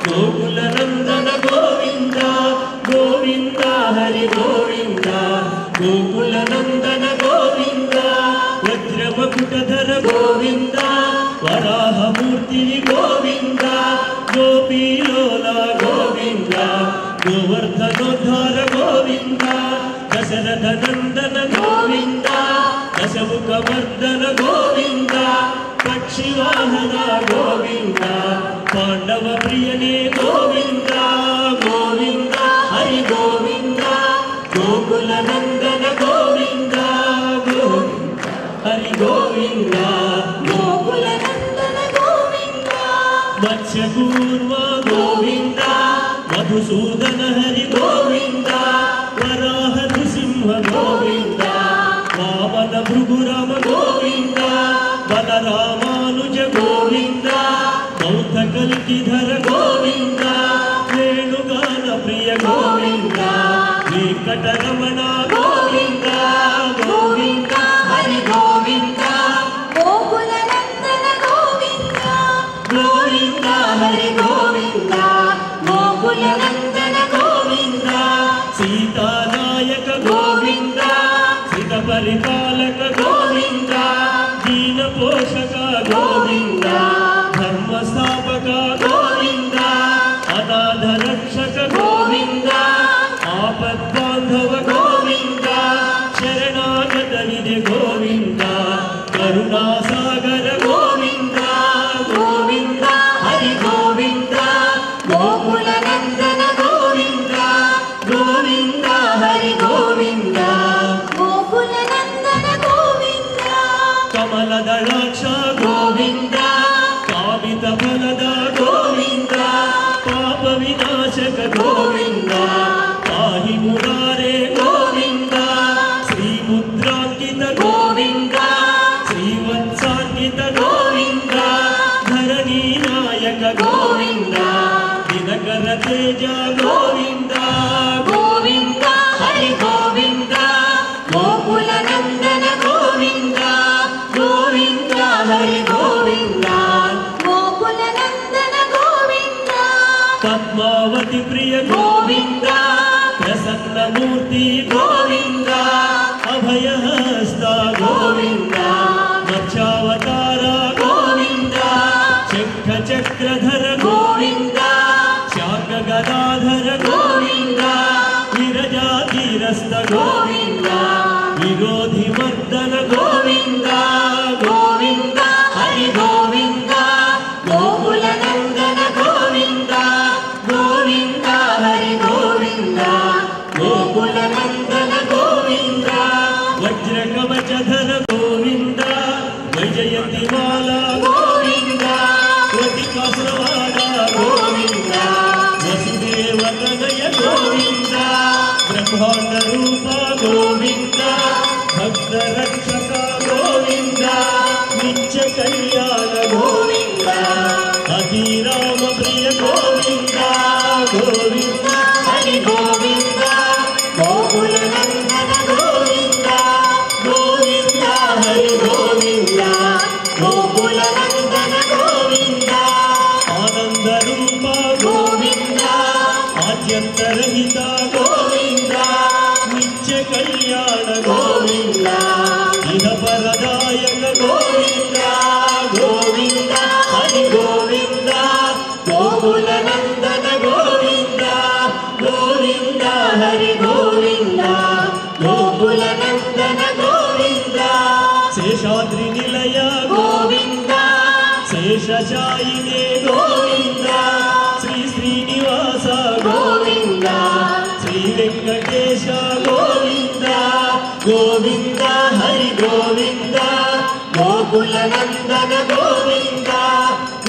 గోకుల నందన గోవింద గోవింద హరి గోవింద గోకుల నందన గోవింద వజ్రమకుటధర గోవింద వరాహమూర్తి గోవింద గోపీలోల గోవింద గోవర్ధనోద్ధార గోవింద దశరథ నందన గోవింద దశముఖవర్ధన గోవింద పక్షివాహన గోవింద పాండవ ప్రియనే గోవింద గోవింద హరి గోవింద గోకుల నందన గోవింద హరి గోవింద గోకుల నందన గోవింద మత్స్యకూర్మ గోవింద మధుసూదన హరి గోవింద వరాహ నృసింహ గోవింద వామన భృగురామ గోవింద బలరామానుజ గోవింద బౌద్ధ కల్కిధర గోవింద వేణుగాన ప్రియ గోవింద వెంకటరమణ గోవింద గోవింద హరి గోవింద గోకుల నందన గోవింద గోవింద హరి గోవింద గోకుల నందన గోవింద సీతానాయక గోవింద శ్రిత పరిపాలక గోవింద దీన పోషక గోవింద ధర్మ స్థాపక గోవింద అనాథ రక్షక గోవింద ఆపద్బాంధవ గోవింద శరణాగత విజయ గోవింద కరుణాసాగర గోవింద గోవింద హరి గోవింద గోకుల నందన గోవింద గోవింద హరి గోవింద గోకుల నందన గోవింద కమలదళాక్ష గోవింద కామిత ఫలద గోవింద పాప వినాశక గోవింద పాహి మురారే గోవింద శ్రీముద్రాంకిత గోవింద శ్రీవత్సాంకిత గోవింద ధర दिनकर तेज गोविंद गोविंद हरि गोविंद गोकुल नंदन गोविंद गोविंद हरि गोविंद गोकुल नंदन गोविंद पद्मावती प्रिय गोविंद प्रसन्न मूर्ति गोविंद अभयहस्त गोविंद मत्स्यावतार गोविंद शंख चक्रधर गोविंद शार्क गदाधर गोविंद विरजातिरस्त गोविंद विरोधि मर्दन गोविंद गोविंद हरि गोविंद गोकुल नंदन गोविंद गोविंद हरि गोविंद गोकुल नंदन गोविंद वज्र कवचधर गोविंद वैजयंती माला गोविंद वटिकासुरवाड गोविंद वसुदेव तनय गोविंद ब्रह्मांड रूप गोविंद भक्त रक्षक गोविंद नित्य कल्याण गोविंद अभिराम प्रिय गोविंद गोविंद हरि गोविंद गोकुल नंदन गोविंद गोविंद हरि गोविंद गोकुल नंदन गोविंद आनंद रूप गोविंद आद्यंतरहित गोविंद नित्य कल्याण गोविंद इह परदायक गोविंद गोविंद हरि गोविंद गोकुल नंदन गोविंद गोविंद हरि गोविंद गोकुल नंदन गोविंद शेषाद्रि निलय गोविंद शेषशायिने गोविंद श्री श्रीनिवास गोविंद श्री वेंकटेश गोविंद गोविंद हरि गोविंद गोकुल नंदन गोविंद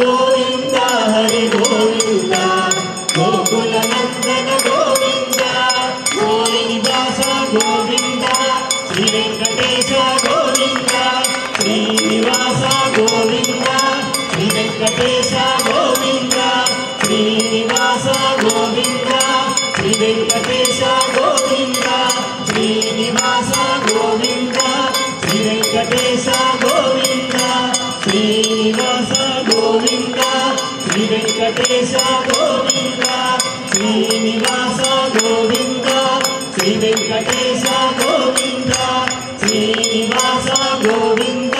गोविंद हरि गोविंद गोकुल नंदन गोविंद गोविंदास गोविंद श्री वेंकटेश गोविंद श्रीनिवास गोविंद श्री वेंकटेश गोविंद श्रीनिवास गोविंद श्री वेंकटेश गोविंद श्रीनिवास गोविंद श्री वेंकटेश गोविंद श्रीनिवास गोविंद श्री वेंकटेश गोविंद श्रीनिवास गोविंद श्री वेंकटेश गोविंद श्रीनिवास गोविंद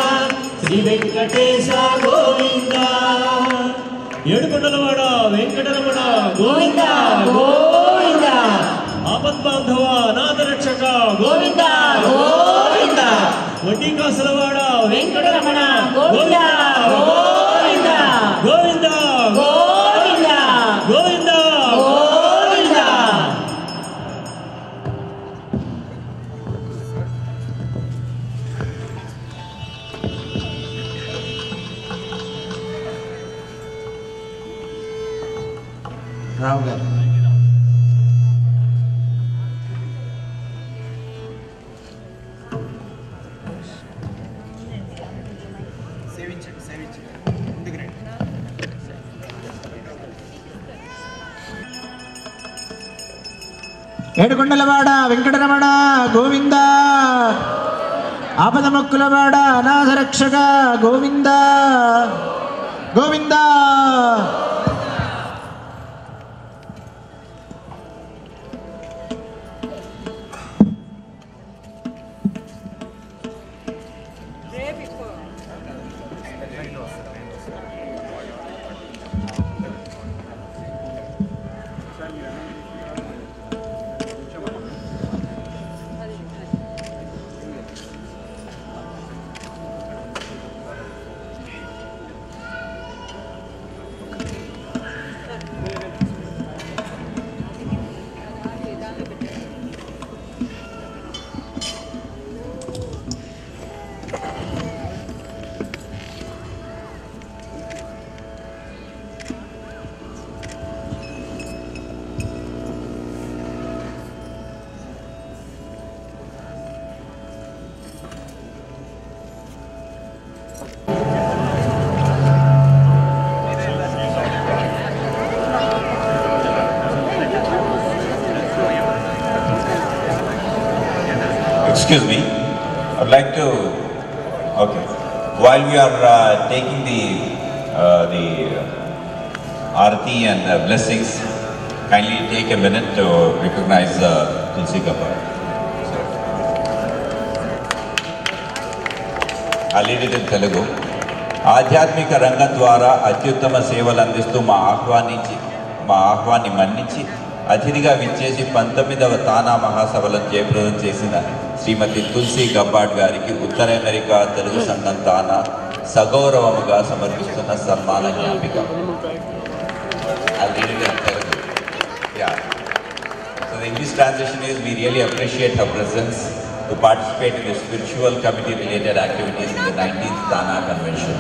श्री वेंकटेश गोविंद ఏడుకొండలవాడ వెంకటరమణ गोविंद गोविंद ఆపద్బాంధవ నాథరక్షక गोविंद गोविंद వడ్డీకాసులవాడ వెంకటరమణ గోవింద గోవింద గోవింద గోవింద గోవింద గోవింద రావు గారు ఏడుకొండలవాడ Venkataramana Govinda ఆపదముక్కులవాడ అనాథరక్షక Govinda Govinda Excuse me. I'd like to. Okay. While we are taking the Aarti and blessings, kindly take a minute to recognize Tulsi Gabbard. I'll read it in Telugu. ఆధ్యాత్మిక రంగం ద్వారా అత్యుత్తమ సేవలు అందిస్తూ మా ఆహ్వాన్ని మన్నించి అతిథిగా విచ్చేసి 19వ తానా మహాసభలను జయప్రదం చేసిన శ్రీమతి తులసి గబ్బార్డ్ గారికి ఉత్తర అమెరికా తెలుగు సంఘం తానా సగౌరవముగా సమర్పిస్తున్న సన్మాన జ్ఞాపిక. Yeah. So the English translation is, we really appreciate her presence to participate in the spiritual committee related activities in the 19th Tana Convention.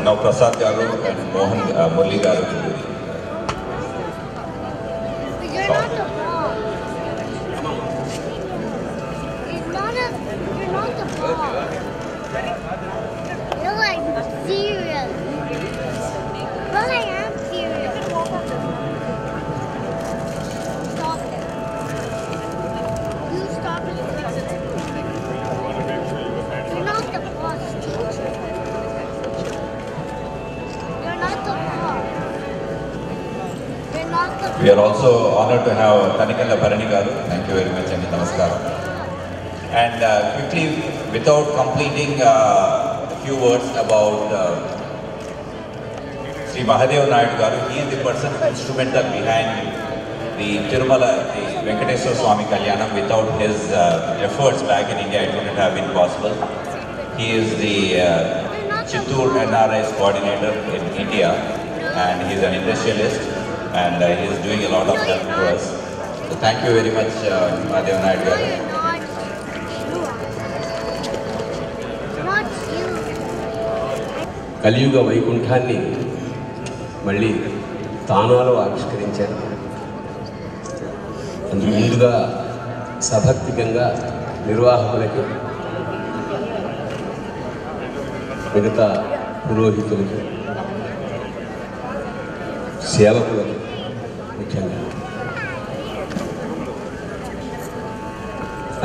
Now Prasad Garu and Mohan Murli Garu to do it. You're like serious. But I am serious. Stop it. You stop it. You're not the boss, teacher. You're not the boss. You're not the boss. We are also honored to have Tanikala Bharani Garu. Thank you very much and namaskaram. And quickly, without completing a few words about Sri Mahadev Naidu Garu, he is the person instrumental behind the Tirumala, the Venkateswara Swami Kalyanam. Without his efforts back in India, it wouldn't have been possible. He is the Chittoor NRI's coordinator in India, and he is an industrialist, and he is doing a lot of help to us. So thank you very much, Mahadev Naidu Garu. కలియుగ వైకుంఠాన్ని మళ్ళీ తానాలో ఆవిష్కరించారు. అందుకు ముందుగా సభక్తికంగా నిర్వాహకులకి, మిగతా పురోహితులకి, సేవకులకి ముఖ్యంగా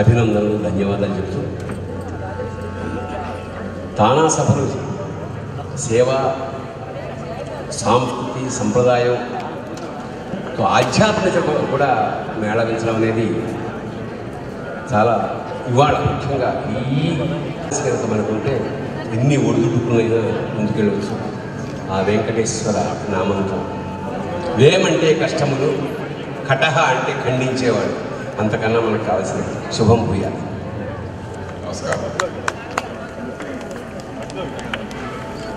అభినందనలు, ధన్యవాదాలు చెప్తూ తానా సభలు సేవ, సాంస్కృతి, సంప్రదాయం, ఆధ్యాత్మిక కూడా మేళవించడం అనేది చాలా ఇవాళ ముఖ్యంగా ఈ కనుక మనకుంటే ఎన్ని ఒడిదుడుకులైనా ముందుకెళ్ళవచ్చు. ఆ వెంకటేశ్వర నామంతో వేమంటే కష్టములు, కటహ అంటే ఖండించేవాడు. అంతకన్నా మనకు కావాల్సిన శుభం పూయాలి. నమస్కారం.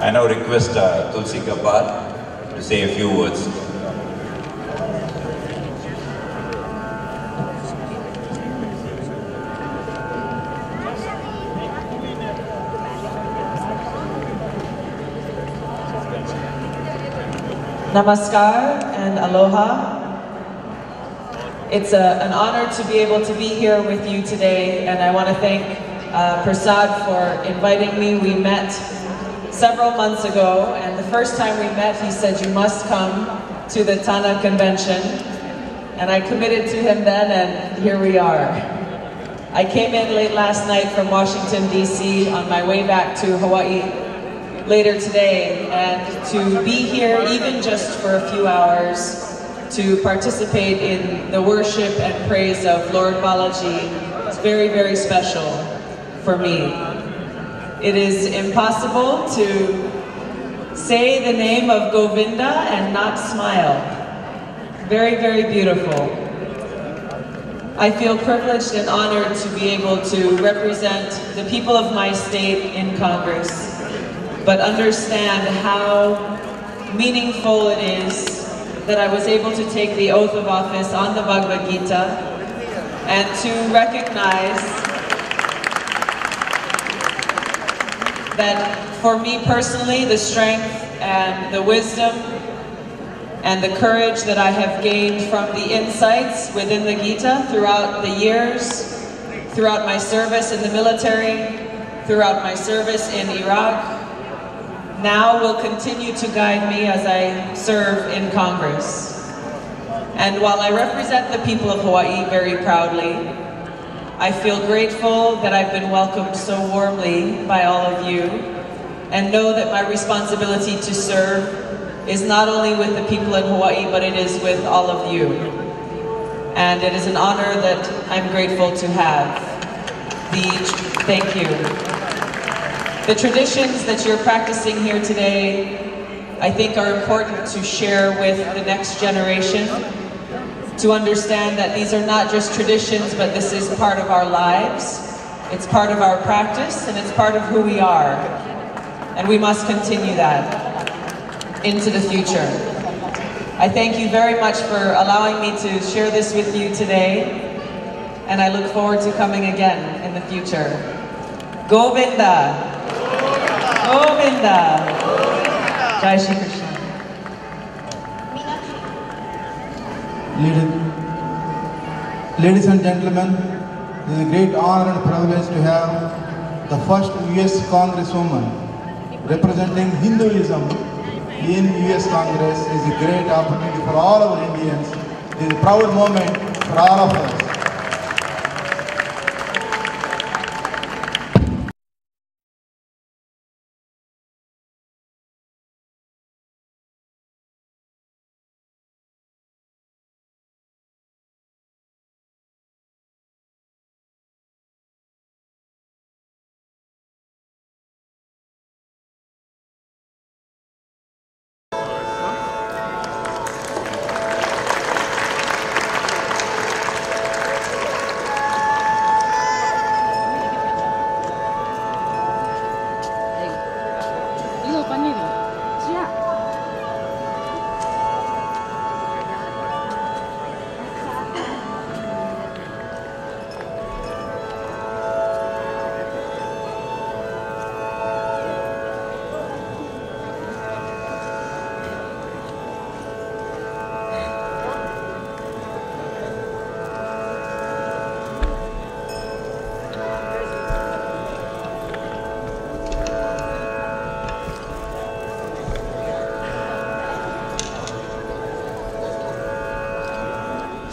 I now request Tulsi Gabbard to say a few words. Namaskar and aloha. It's an honor to be able to be here with you today, and I want to thank Prasad for inviting me. We met several months ago, and the first time we met, he said, you must come to the Tana Convention, and I committed to him then, and here we are. I came in late last night from Washington, D.C. on my way back to Hawaii later today, and to be here even just for a few hours to participate in the worship and praise of Lord Balaji is very, very special for me. It is impossible to say the name of Govinda and not smile. Very, very beautiful. I feel privileged and honored to be able to represent the people of my state in Congress, but understand how meaningful it is that I was able to take the oath of office on the Bhagavad Gita and to recognize that for me personally, the strength and the wisdom and the courage that I have gained from the insights within the Gita throughout the years, throughout my service in the military, throughout my service in Iraq, now will continue to guide me as I serve in Congress. And while I represent the people of Hawaii very proudly, I feel grateful that I've been welcomed so warmly by all of you, and know that my responsibility to serve is not only with the people in Hawaii, but it is with all of you. And it is an honor that I'm grateful to have. Thank you. The traditions that you're practicing here today, I think are important to share with the next generation, to understand that these are not just traditions, but this is part of our lives, it's part of our practice, and it's part of who we are. And we must continue that into the future. I thank you very much for allowing me to share this with you today, and I look forward to coming again in the future. Govinda! Govinda! Jai Shri Krishna. Ladies and gentlemen, it is a great honor and privilege to have the first US Congresswoman representing Hinduism in US Congress. It is a great opportunity for all our Indians. It is a proud moment for all of us.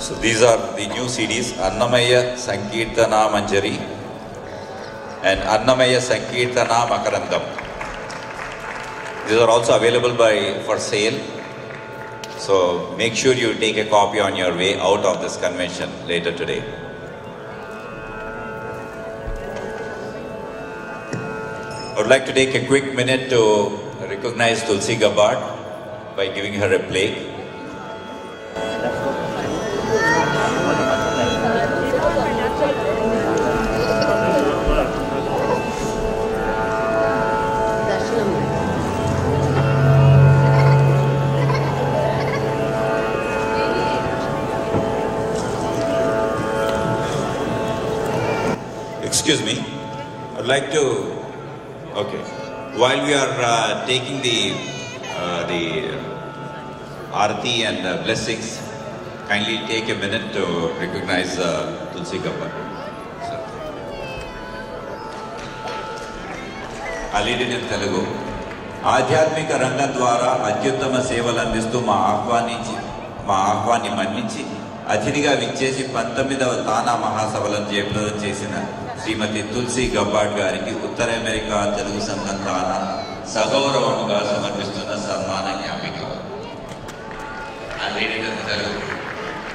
So these are the new CDs, Annamaya Sankirtana Manjari and Annamaya Sankirtana Makarandam. These are also available for sale. So make sure you take a copy on your way out of this convention later today. I would like to take a quick minute to recognize Tulsi Gabbard by giving her a plaque. Excuse me, I'd like to, okay, while we are taking the Aarti and blessings, kindly take a minute to recognize Tulsi Gabbard. I'll read it in Telugu. ఆధ్యాత్మిక రంగం ద్వారా అత్యుత్తమ సేవలు అందిస్తూ మా ఆహ్వాన్ని మన్నించి అతిథిగా విచ్చేసి 19వ తానా మహాసభలను జయప్రదం చేసిన శ్రీమతి తులసి గబ్బార్డ్ గారికి ఉత్తర అమెరికా తెలుగు సంఘం తానా సగౌరవముగా సమర్పిస్తున్న సన్మాన జ్ఞాపిక.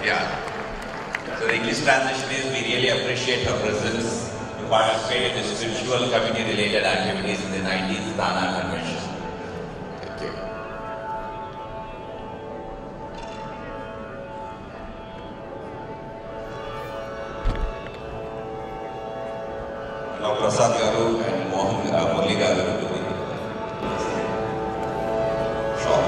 Yeah. So the English translation is, we really appreciate her presence to participate in the spiritual community related activities in the 19th Tana Convention. Thank you. Now Prasad Garu and Murli Garu to be. Sure.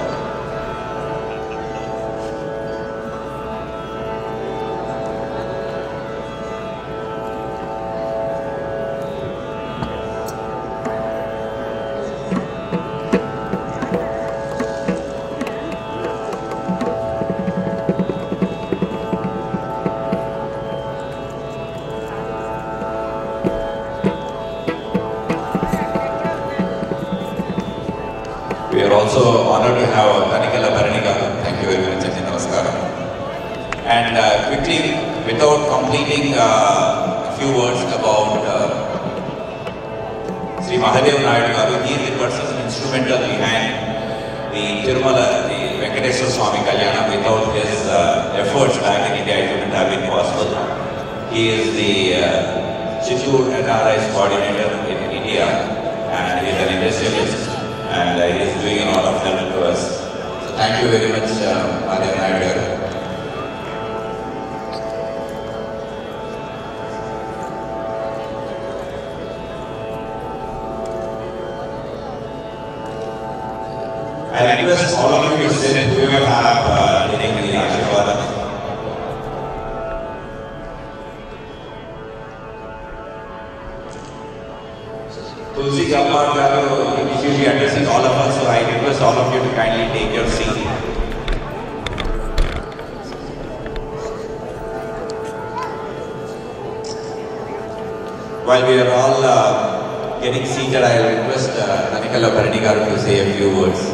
are also honored to have Tanikala Bharani garu. Thank you very much and namaskaram. And quickly, without completing a few words about Sri Mahadev Naidu garu, he is the person instrumental behind the Tirumala, the Venkateswara Swami Kalyana. Without his efforts back in India, it wouldn't have been possible. He is the Chittoor NRI's coordinator in India, and he is an industrialist, and he is doing a lot of help to us. So thank you very much, Mahadev Naidu. I request all of you to sit. We will have taking the Ashirvada. Tulsi Gabbard garu, she will be addressing all of us, so I request all of you to kindly take your seat. While we are all getting seated, I will request Tanikala Bharani garu to say a few words.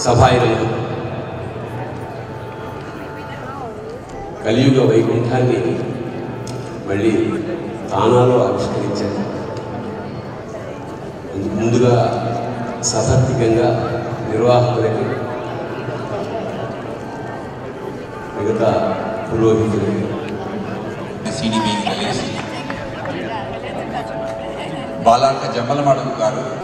సభాయిలు కలియుగ వైకుంఠాన్ని మళ్ళీ తానాలో ఆవిష్కరించారు. ముందుగా సభాత్మకంగా నిర్వాహకులకి, మిగతా పురోహితులకి CD being released. Balanka Jammalmadu garu.